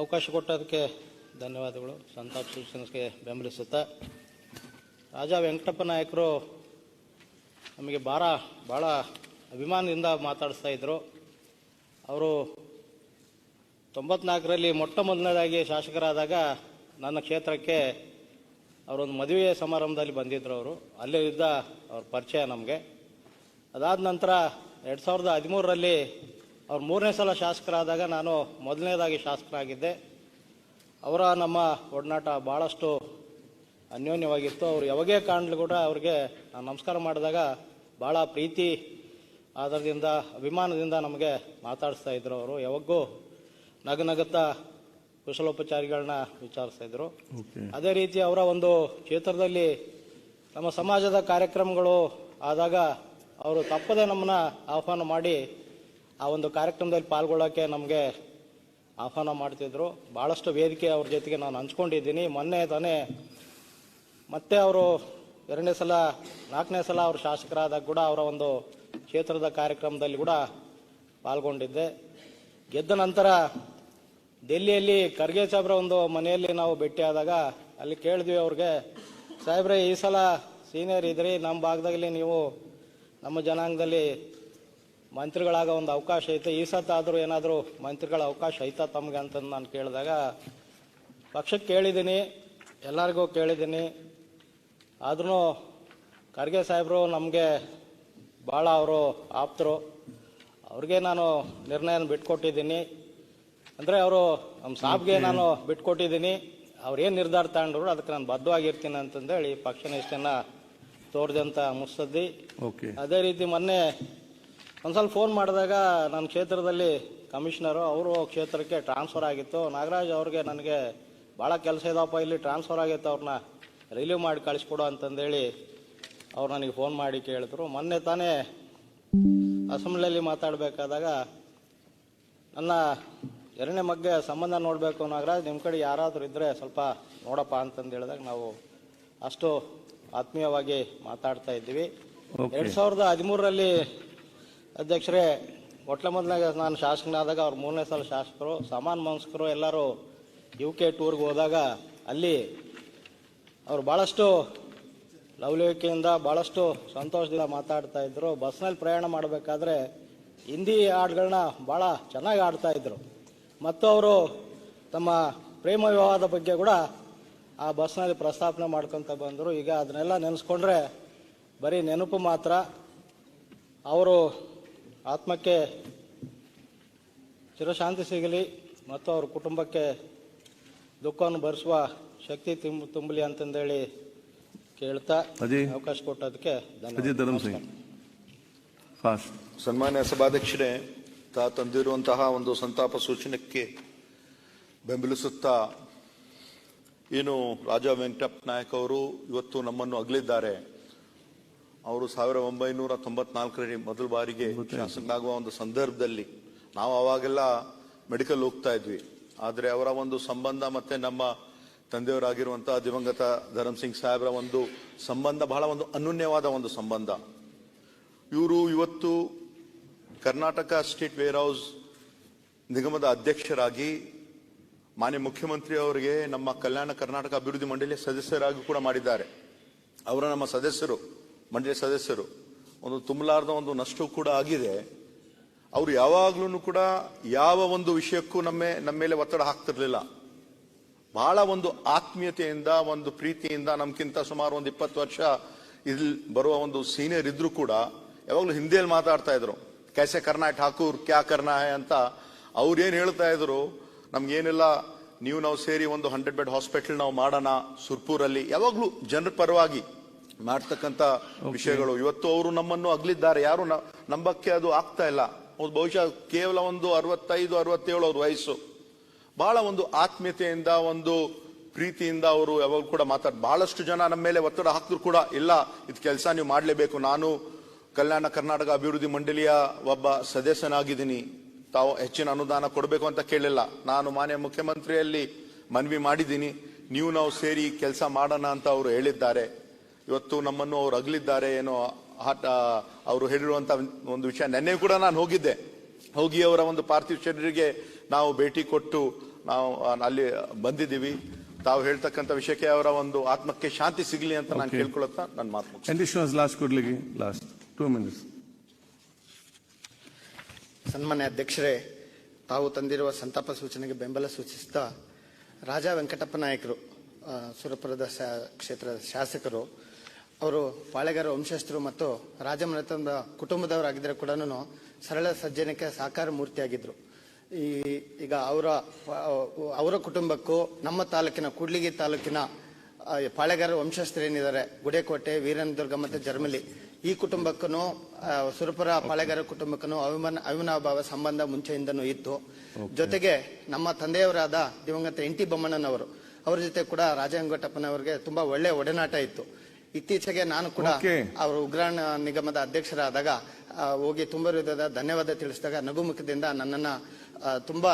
ಅವಕಾಶ ಕೊಟ್ಟದಕ್ಕೆ ಧನ್ಯವಾದಗಳು. ಸಂತಾಪ ಸೂಚನೆಗೆ ಬೆಂಬಲಿಸುತ್ತಾ ರಾಜಾ ವೆಂಕಟಪ್ಪ ನಾಯಕರು ನಮಗೆ ಭಾಳ ಅಭಿಮಾನದಿಂದ ಮಾತಾಡಿಸ್ತಾ ಇದ್ರು. ಅವರು 94ರಲ್ಲಿ ಮೊಟ್ಟ ಮೊದಲನೇದಾಗಿ ಶಾಸಕರಾದಾಗ ನನ್ನ ಕ್ಷೇತ್ರಕ್ಕೆ ಅವರೊಂದು ಮದುವೆ ಸಮಾರಂಭದಲ್ಲಿ ಬಂದಿದ್ದರು. ಅಲ್ಲೇ ಇದ್ದ ಅವ್ರ ಪರಿಚಯ ನಮಗೆ. ಅದಾದ ನಂತರ 2013ರಲ್ಲಿ ಅವ್ರು 3ನೇ ಸಲ ಶಾಸಕರಾದಾಗ ನಾನು ಮೊದಲನೇದಾಗಿ ಶಾಸಕರಾಗಿದ್ದೆ. ಅವರ ನಮ್ಮ ಒಡನಾಟ ಭಾಳಷ್ಟು ಅನ್ಯೋನ್ಯವಾಗಿತ್ತು. ಅವರು ಯಾವಾಗೇ ಕಾಣಲು ಕೂಡ ಅವ್ರಿಗೆ ನಾನು ನಮಸ್ಕಾರ ಮಾಡಿದಾಗ ಭಾಳ ಪ್ರೀತಿ ಆಧಾರದಿಂದ ಅಭಿಮಾನದಿಂದ ನಮಗೆ ಮಾತಾಡಿಸ್ತಾ ಇದ್ರು. ಅವರು ಯಾವಾಗೂ ನಗನಗುತ್ತಾ ಕುಶಲೋಪಚಾರಿಗಳನ್ನ ವಿಚಾರಿಸ್ತಾ ಇದ್ರು. ಅದೇ ರೀತಿ ಅವರ ಒಂದು ಕ್ಷೇತ್ರದಲ್ಲಿ ನಮ್ಮ ಸಮಾಜದ ಕಾರ್ಯಕ್ರಮಗಳು ಆದಾಗ ಅವರು ತಪ್ಪದೆ ನಮ್ಮನ್ನ ಆಹ್ವಾನ ಮಾಡಿ ಆ ಒಂದು ಕಾರ್ಯಕ್ರಮದಲ್ಲಿ ಪಾಲ್ಗೊಳ್ಳೋಕ್ಕೆ ನಮಗೆ ಆಹ್ವಾನ ಮಾಡ್ತಿದ್ರು. ಭಾಳಷ್ಟು ವೇದಿಕೆ ಅವ್ರ ಜೊತೆಗೆ ನಾನು ಹಂಚ್ಕೊಂಡಿದ್ದೀನಿ. ಮೊನ್ನೆ ತಾನೇ ಮತ್ತೆ ಅವರು 2ನೇ ಸಲ 4ನೇ ಸಲ ಅವರು ಶಾಸಕರಾದಾಗ ಕೂಡ ಅವರ ಒಂದು ಕ್ಷೇತ್ರದ ಕಾರ್ಯಕ್ರಮದಲ್ಲಿ ಕೂಡ ಪಾಲ್ಗೊಂಡಿದ್ದೆ. ಗೆದ್ದ ನಂತರ ಡೆಲ್ಲಿಯಲ್ಲಿ ಖರ್ಗೆ ಸಾಹೇಬ್ರ ಒಂದು ಮನೆಯಲ್ಲಿ ನಾವು ಭೇಟಿಯಾದಾಗ ಅಲ್ಲಿ ಕೇಳಿದ್ವಿ ಅವ್ರಿಗೆ, ಸಾಹೇಬ್ರೆ ಈ ಸಲ ಸೀನಿಯರ್ ಇದ್ರಿ, ನಮ್ಮ ಭಾಗದಲ್ಲಿ ನೀವು ನಮ್ಮ ಜನಾಂಗದಲ್ಲಿ ಮಂತ್ರಿಗಳಾಗೋ ಒಂದು ಅವಕಾಶ ಐತೆ, ಈ ಸತ್ತಾದರೂ ಏನಾದರೂ ಮಂತ್ರಿಗಳ ಅವಕಾಶ ಐತಾ ತಮಗೆ ಅಂತ ನಾನು ಕೇಳಿದಾಗ, ಪಕ್ಷಕ್ಕೆ ಕೇಳಿದ್ದೀನಿ, ಎಲ್ಲರಿಗೂ ಕೇಳಿದ್ದೀನಿ, ಆದ್ರೂ ಖರ್ಗೆ ಸಾಹೇಬರು ನಮಗೆ ಭಾಳ ಅವರು ಆಪ್ತರು, ಅವ್ರಿಗೆ ನಾನು ನಿರ್ಣಯನ ಬಿಟ್ಕೊಟ್ಟಿದ್ದೀನಿ. ಅಂದರೆ ಅವರು ನಮ್ಮ ಸಾಬ್ಗೆ ನಾನು ಬಿಟ್ಕೊಟ್ಟಿದ್ದೀನಿ, ಅವ್ರೇನು ನಿರ್ಧಾರ ತಗೊಂಡ್ರು ಅದಕ್ಕೆ ನಾನು ಬದ್ಧವಾಗಿರ್ತೀನಿ ಅಂತಂದೇಳಿ ಪಕ್ಷ ನಿಷ್ಠೆನ ತೋರಿದಂಥ ಮುತ್ಸದ್ದಿ. ಅದೇ ರೀತಿ ಮೊನ್ನೆ ಒಂದು ಸ್ವಲ್ಪ ಫೋನ್ ಮಾಡಿದಾಗ ನನ್ನ ಕ್ಷೇತ್ರದಲ್ಲಿ ಕಮಿಷನರು ಅವರು ಕ್ಷೇತ್ರಕ್ಕೆ ಟ್ರಾನ್ಸ್ಫರ್ ಆಗಿತ್ತು. ನಾಗರಾಜ್ ಅವ್ರಿಗೆ ನನಗೆ ಭಾಳ ಕೆಲಸ ಇದಪ್ಪ, ಇಲ್ಲಿ ಟ್ರಾನ್ಸ್ಫರ್ ಆಗಿತ್ತು, ಅವ್ರನ್ನ ರಿಲೀವ್ ಮಾಡಿ ಕಳಿಸ್ಕೊಡು ಅಂತಂದೇಳಿ ಅವ್ರು ನನಗೆ ಫೋನ್ ಮಾಡಿ ಕೇಳಿದ್ರು. ಮೊನ್ನೆ ತಾನೇ ಅಸೆಂಬ್ಲಿಯಲ್ಲಿ ಮಾತಾಡಬೇಕಾದಾಗ ನನ್ನ 2ನೇ ಮಗ್ಗೆ ಸಂಬಂಧ ನೋಡಬೇಕು ನಾಗರಾಜ್, ನಿಮ್ಮ ಕಡೆ ಯಾರಾದರೂ ಇದ್ದರೆ ಸ್ವಲ್ಪ ನೋಡಪ್ಪ ಅಂತಂದು ಹೇಳಿದಾಗ ನಾವು ಅಷ್ಟು ಆತ್ಮೀಯವಾಗಿ ಮಾತಾಡ್ತಾ ಇದ್ದೀವಿ. 2013ರಲ್ಲಿ ಅಧ್ಯಕ್ಷರೇ ಮೊಟ್ಟ ಮೊದಲಾಗ ನಾನು ಶಾಸಕನಾದಾಗ ಅವ್ರು 3ನೇ ಸಲ ಶಾಸಕರು, ಸಮಾನ ಮನಸ್ಕರು ಎಲ್ಲರೂ UK ಟೂರ್ಗೆ ಹೋದಾಗ ಅಲ್ಲಿ ಅವರು ಭಾಳಷ್ಟು ಲವಲವಿಕೆಯಿಂದ ಭಾಳಷ್ಟು ಸಂತೋಷದಿಂದ ಮಾತಾಡ್ತಾ ಇದ್ರು. ಬಸ್ನಲ್ಲಿ ಪ್ರಯಾಣ ಮಾಡಬೇಕಾದ್ರೆ ಹಿಂದಿ ಹಾಡುಗಳನ್ನ ಭಾಳ ಚೆನ್ನಾಗಿ ಆಡ್ತಾ ಇದ್ರು. ಮತ್ತು ಅವರು ತಮ್ಮ ಪ್ರೇಮ ವಿವಾಹದ ಬಗ್ಗೆ ಕೂಡ ಆ ಬಸ್ನಲ್ಲಿ ಪ್ರಸ್ತಾಪನೆ ಮಾಡ್ಕೊತ ಬಂದರು. ಈಗ ಅದನ್ನೆಲ್ಲ ನೆನೆಸ್ಕೊಂಡ್ರೆ ಬರೀ ನೆನಪು ಮಾತ್ರ. ಅವರು ಆತ್ಮಕ್ಕೆ ಚಿರಶಾಂತಿ ಸಿಗಲಿ ಮತ್ತು ಅವ್ರ ಕುಟುಂಬಕ್ಕೆ ದುಃಖವನ್ನು ಭರಿಸುವ ಶಕ್ತಿ ತುಂಬಲಿ ಅಂತಂದೇಳಿ ಕೇಳ್ತಾ ಅವಕಾಶ ಕೊಟ್ಟದಕ್ಕೆ ಧನ್ಯವಾದ. ಸನ್ಮಾನ್ಯ ಸಭಾಧ್ಯಕ್ಷರೇ, ತಂದಿರುವಂತಹ ಒಂದು ಸಂತಾಪ ಸೂಚನೆಗೆ ಬೆಂಬಲಿಸುತ್ತಾ, ಏನು ರಾಜಾ ವೆಂಕಟಪ್ಪ ನಾಯಕ್ ಅವರು ಇವತ್ತು ನಮ್ಮನ್ನು ಅಗಲಿದ್ದಾರೆ. ಅವರು 1994ರಲ್ಲಿ ಮೊದಲ ಬಾರಿಗೆ ಶಾಸಕರಾಗುವ ಒಂದು ಸಂದರ್ಭದಲ್ಲಿ ನಾವು ಅವಾಗೆಲ್ಲ ಮೆಡಿಕಲ್ ಹೋಗ್ತಾ ಇದ್ವಿ. ಆದರೆ ಅವರ ಒಂದು ಸಂಬಂಧ ಮತ್ತೆ ನಮ್ಮ ತಂದೆಯವರಾಗಿರುವಂತಹ ದಿವಂಗತ ಧರ್ಮಸಿಂಗ್ ಸಾಹೇಬ್ರ ಒಂದು ಸಂಬಂಧ ಬಹಳ ಒಂದು ಅನನ್ಯವಾದ ಒಂದು ಸಂಬಂಧ. ಇವರು ಇವತ್ತು ಕರ್ನಾಟಕ ಸ್ಟೇಟ್ ವೇರ್ ಹೌಸ್ ನಿಗಮದ ಅಧ್ಯಕ್ಷರಾಗಿ ಮಾನ್ಯ ಮುಖ್ಯಮಂತ್ರಿ ಅವರಿಗೆ ನಮ್ಮ ಕಲ್ಯಾಣ ಕರ್ನಾಟಕ ಅಭಿವೃದ್ಧಿ ಮಂಡಳಿಯ ಸದಸ್ಯರಾಗಿ ಕೂಡ ಮಾಡಿದ್ದಾರೆ. ಅವರ ನಮ್ಮ ಸದಸ್ಯರು, ಮಂಡಳಿಯ ಸದಸ್ಯರು. ಒಂದು ತುಂಬಲಾರದ ಒಂದು ನಷ್ಟ ಕೂಡ ಆಗಿದೆ. ಅವರು ಯಾವಾಗ್ಲೂ ಕೂಡ ಯಾವ ಒಂದು ವಿಷಯಕ್ಕೂ ನಮ್ಮ ಮೇಲೆ ಒತ್ತಡ ಹಾಕ್ತಿರ್ಲಿಲ್ಲ. ಬಹಳ ಒಂದು ಆತ್ಮೀಯತೆಯಿಂದ, ಒಂದು ಪ್ರೀತಿಯಿಂದ, ನಮ್ಗಿಂತ ಸುಮಾರು ಒಂದು 20 ವರ್ಷ ಇಲ್ಲಿ ಬರುವ ಒಂದು ಸೀನಿಯರ್ ಇದ್ರು ಕೂಡ ಯಾವಾಗ್ಲೂ ಹಿಂದಿಯಲ್ಲಿ ಮಾತಾಡ್ತಾ ಇದ್ರು. कैसे करना है ठाकुर, क्या करना है ಅಂತ ಅವ್ರೇನ್ ಹೇಳ್ತಾ ಇದ್ರು, ನಮ್ಗೇನಿಲ್ಲ, ನಾವು ಸೇರಿ ಒಂದು 100 ಬೆಡ್ ಹಾಸ್ಪಿಟಲ್ ನಾವು ಮಾಡೋಣ ಸುರ್ಪುರಲ್ಲಿ, ಯಾವಾಗ್ಲೂ ಜನರ ಪರವಾಗಿ ಮಾಡ್ತಕ್ಕಂಥ ವಿಷಯಗಳು. ಇವತ್ತು ಅವರು ನಮ್ಮನ್ನು ಅಗಲಿದ್ದಾರೆ, ಯಾರು ನಂಬಕ್ಕೆ ಅದು ಆಗ್ತಾ ಇಲ್ಲ. ಬಹುಶಃ ಕೇವಲ ಒಂದು 65-67 ಅವ್ರ ವಯಸ್ಸು. ಬಹಳ ಒಂದು ಆತ್ಮೀಯತೆಯಿಂದ, ಒಂದು ಪ್ರೀತಿಯಿಂದ ಅವರು ಯಾವಾಗ ಕೂಡ ಬಹಳಷ್ಟು ಜನ ನಮ್ಮ ಮೇಲೆ ಒತ್ತಡ ಹಾಕಿದ್ರು ಕೂಡ, ಇಲ್ಲ ಇದು ಕೆಲಸ ನೀವು ಮಾಡಲೇಬೇಕು, ನಾನು ಕಲ್ಯಾಣ ಕರ್ನಾಟಕ ಅಭಿವೃದ್ಧಿ ಮಂಡಳಿಯ ಒಬ್ಬ ಸದಸ್ಯನಾಗಿದ್ದೀನಿ, ತಾವು ಹೆಚ್ಚಿನ ಅನುದಾನ ಕೊಡಬೇಕು ಅಂತ ಕೇಳಿಲ್ಲ. ನಾನು ಮಾನ್ಯ ಮುಖ್ಯಮಂತ್ರಿಯಲ್ಲಿ ಮನವಿ ಮಾಡಿದ್ದೀನಿ, ನಾವು ಸೇರಿ ಕೆಲಸ ಮಾಡೋಣ ಅಂತ ಅವರು ಹೇಳಿದ್ದಾರೆ. ಇವತ್ತು ನಮ್ಮನ್ನು ಅವರು ಅಗಲಿದ್ದಾರೆ ಏನೋ ಅವರು ಹೇಳಿರುವಂತ ಒಂದು ವಿಷಯ. ನೆನ್ನೆ ಕೂಡ ನಾನು ಹೋಗಿ ಅವರ ಒಂದು ಪಾರ್ಥಿವ ಶರೀರಿಗೆ ನಾವು ಭೇಟಿ ಕೊಟ್ಟು ನಾವು ಅಲ್ಲಿ ಬಂದಿದ್ದೀವಿ. ತಾವು ಹೇಳ್ತಕ್ಕಂಥ ವಿಷಯಕ್ಕೆ ಅವರ ಒಂದು ಆತ್ಮಕ್ಕೆ ಶಾಂತಿ ಸಿಗಲಿ ಅಂತ ನಾನು ಕೇಳ್ಕೊಳ್ತಾ ನನ್ನ ಮಾತು. Last 2 minutes. ಸನ್ಮಾನ್ಯ ಅಧ್ಯಕ್ಷರೇ, ತಾವು ತಂದಿರುವ ಸಂತಾಪ ಸೂಚನೆಗೆ ಬೆಂಬಲ ಸೂಚಿಸಿದ ರಾಜಾ ವೆಂಕಟಪ್ಪ ನಾಯಕರು, ಸುರಪುರದ ಕ್ಷೇತ್ರದ ಶಾಸಕರು, ಅವರು ಪಾಳೆಗಾರ ವಂಶಸ್ಥರು ಮತ್ತು ರಾಜಮನೆತನದ ಕುಟುಂಬದವರಾಗಿದ್ದರೆ ಕೂಡ ಸರಳ ಸಜ್ಜನಿಕೆ ಸಾಕಾರ ಮೂರ್ತಿಯಾಗಿದ್ದರು. ಈಗ ಅವರ ಕುಟುಂಬಕ್ಕೂ ನಮ್ಮ ತಾಲೂಕಿನ ಕೂಡ್ಲಿಗಿ ತಾಲೂಕಿನ ಪಾಳೆಗಾರ ವಂಶಸ್ಥರೇನಿದ್ದಾರೆ, ಗುಡೇಕೋಟೆ, ವೀರನದುರ್ಗ ಮತ್ತು ಜರ್ಮಲಿ, ಈ ಕುಟುಂಬಕ್ಕೂ ಸುರಪುರ ಪಾಳೆಗಾರ ಕುಟುಂಬಕ್ಕೂ ಅವಿನಾಭಾವ ಸಂಬಂಧ ಮುಂಚೆಯಿಂದನೂ ಇತ್ತು. ಜೊತೆಗೆ ನಮ್ಮ ತಂದೆಯವರಾದ ದಿವಂಗತ NT ಬೊಮ್ಮಣ್ಣನವರು, ಅವ್ರ ಜೊತೆ ಕೂಡ ರಾಜ ವೆಂಕಟಪ್ಪನವರಿಗೆ ತುಂಬಾ ಒಳ್ಳೆ ಒಡನಾಟ ಇತ್ತು. ಇತ್ತೀಚೆಗೆ ನಾನು ಕೂಡ ಅವರು ಉಗ್ರಾಣ ನಿಗಮದ ಅಧ್ಯಕ್ಷರಾದಾಗ ಹೋಗಿ ತುಂಬ ಹೃದಯದ ಧನ್ಯವಾದ ತಿಳಿಸಿದಾಗ ನಗುಮುಖದಿಂದ ನನ್ನನ್ನ ತುಂಬಾ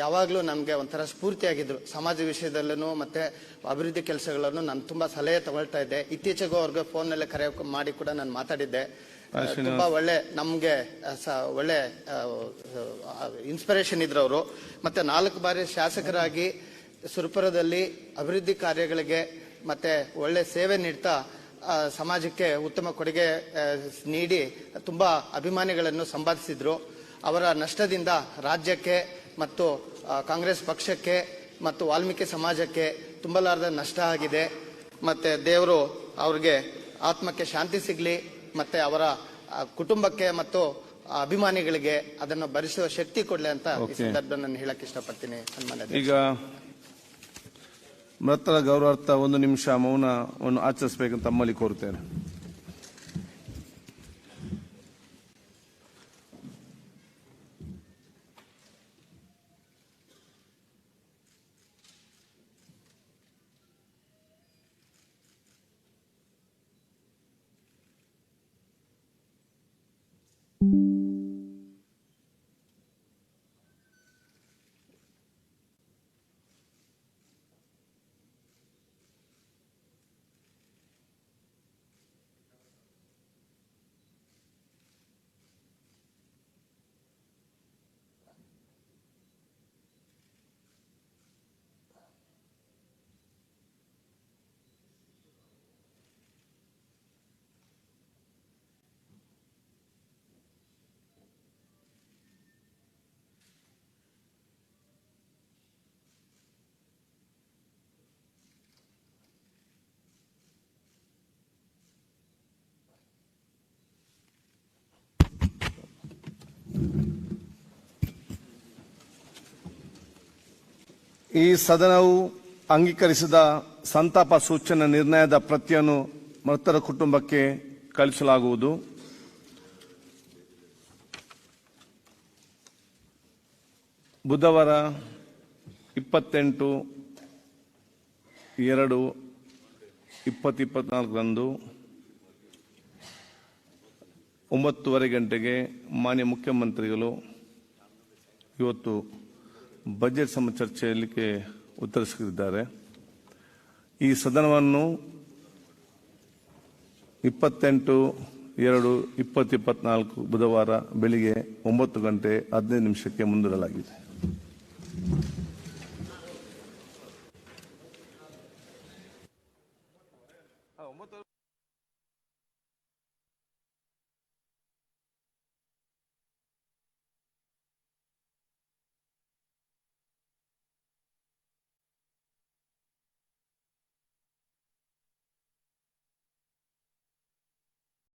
ಯಾವಾಗ್ಲೂ ನಮ್ಗೆ ಒಂಥರ ಸ್ಫೂರ್ತಿಯಾಗಿದ್ರು. ಸಮಾಜ ವಿಷಯದಲ್ಲೂ ಮತ್ತೆ ಅಭಿವೃದ್ಧಿ ಕೆಲಸಗಳನ್ನು ನಾನು ತುಂಬಾ ಸಲಹೆ ತಗೊಳ್ತಾ ಇದ್ದೆ. ಇತ್ತೀಚೆಗೂ ಅವ್ರಿಗೆ ಫೋನ್ ನಲ್ಲಿ ಕರೆ ಮಾಡಿ ಕೂಡ ನಾನು ಮಾತಾಡಿದ್ದೆ. ತುಂಬಾ ಒಳ್ಳೆ ನಮ್ಗೆ ಒಳ್ಳೆ ಇನ್ಸ್ಪಿರೇಷನ್ ಇದ್ರು ಅವರು. ಮತ್ತೆ 4 ಬಾರಿ ಶಾಸಕರಾಗಿ ಸುರಪುರದಲ್ಲಿ ಅಭಿವೃದ್ಧಿ ಕಾರ್ಯಗಳಿಗೆ ಮತ್ತೆ ಒಳ್ಳೆ ಸೇವೆ ನೀಡ್ತಾ ಸಮಾಜಕ್ಕೆ ಉತ್ತಮ ಕೊಡುಗೆ ನೀಡಿ ತುಂಬಾ ಅಭಿಮಾನಿಗಳನ್ನು ಸಂಪಾದಿಸಿದ್ರು. ಅವರ ನಷ್ಟದಿಂದ ರಾಜ್ಯಕ್ಕೆ ಮತ್ತು ಕಾಂಗ್ರೆಸ್ ಪಕ್ಷಕ್ಕೆ ಮತ್ತು ವಾಲ್ಮೀಕಿ ಸಮಾಜಕ್ಕೆ ತುಂಬಲಾರದ ನಷ್ಟ ಆಗಿದೆ. ಮತ್ತೆ ದೇವರು ಅವ್ರಿಗೆ ಆತ್ಮಕ್ಕೆ ಶಾಂತಿ ಸಿಗ್ಲಿ, ಮತ್ತೆ ಅವರ ಕುಟುಂಬಕ್ಕೆ ಮತ್ತು ಅಭಿಮಾನಿಗಳಿಗೆ ಅದನ್ನು ಭರಿಸುವ ಶಕ್ತಿ ಕೊಡ್ಲಿ ಅಂತ ಈ ಸಂದರ್ಭ ನಾನು ಹೇಳಕ್ ಇಷ್ಟಪಡ್ತೀನಿ. ಈಗ ಮೃತರ ಗೌರವಾರ್ಥ 1 ನಿಮಿಷ ಮೌನವನ್ನು ಆಚರಿಸಬೇಕಂತ ತಮ್ಮಲ್ಲಿ ಕೋರುತ್ತೇನೆ. ಈ ಸದನವು ಅಂಗೀಕರಿಸಿದ ಸಂತಾಪ ಸೂಚನೆ ನಿರ್ಣಯದ ಪ್ರತಿಯನ್ನು ಮೃತರ ಕುಟುಂಬಕ್ಕೆ ಕಳಿಸಲಾಗುವುದು. ಬುಧವಾರ 28/2/2024 9:30 ಗಂಟೆಗೆ ಮಾನ್ಯ ಮುಖ್ಯಮಂತ್ರಿಗಳು ಇವತ್ತು ಬಜೆಟ್ ಚರ್ಚೆಯಲ್ಲಿಗೆ ಉತ್ತರಿಸಲಿದ್ದಾರೆ. ಈ ಸದನವನ್ನು 28/2/2024 ಬುಧವಾರ ಬೆಳಿಗ್ಗೆ 9:15 ಮುಂದೂಡಲಾಗಿದೆ.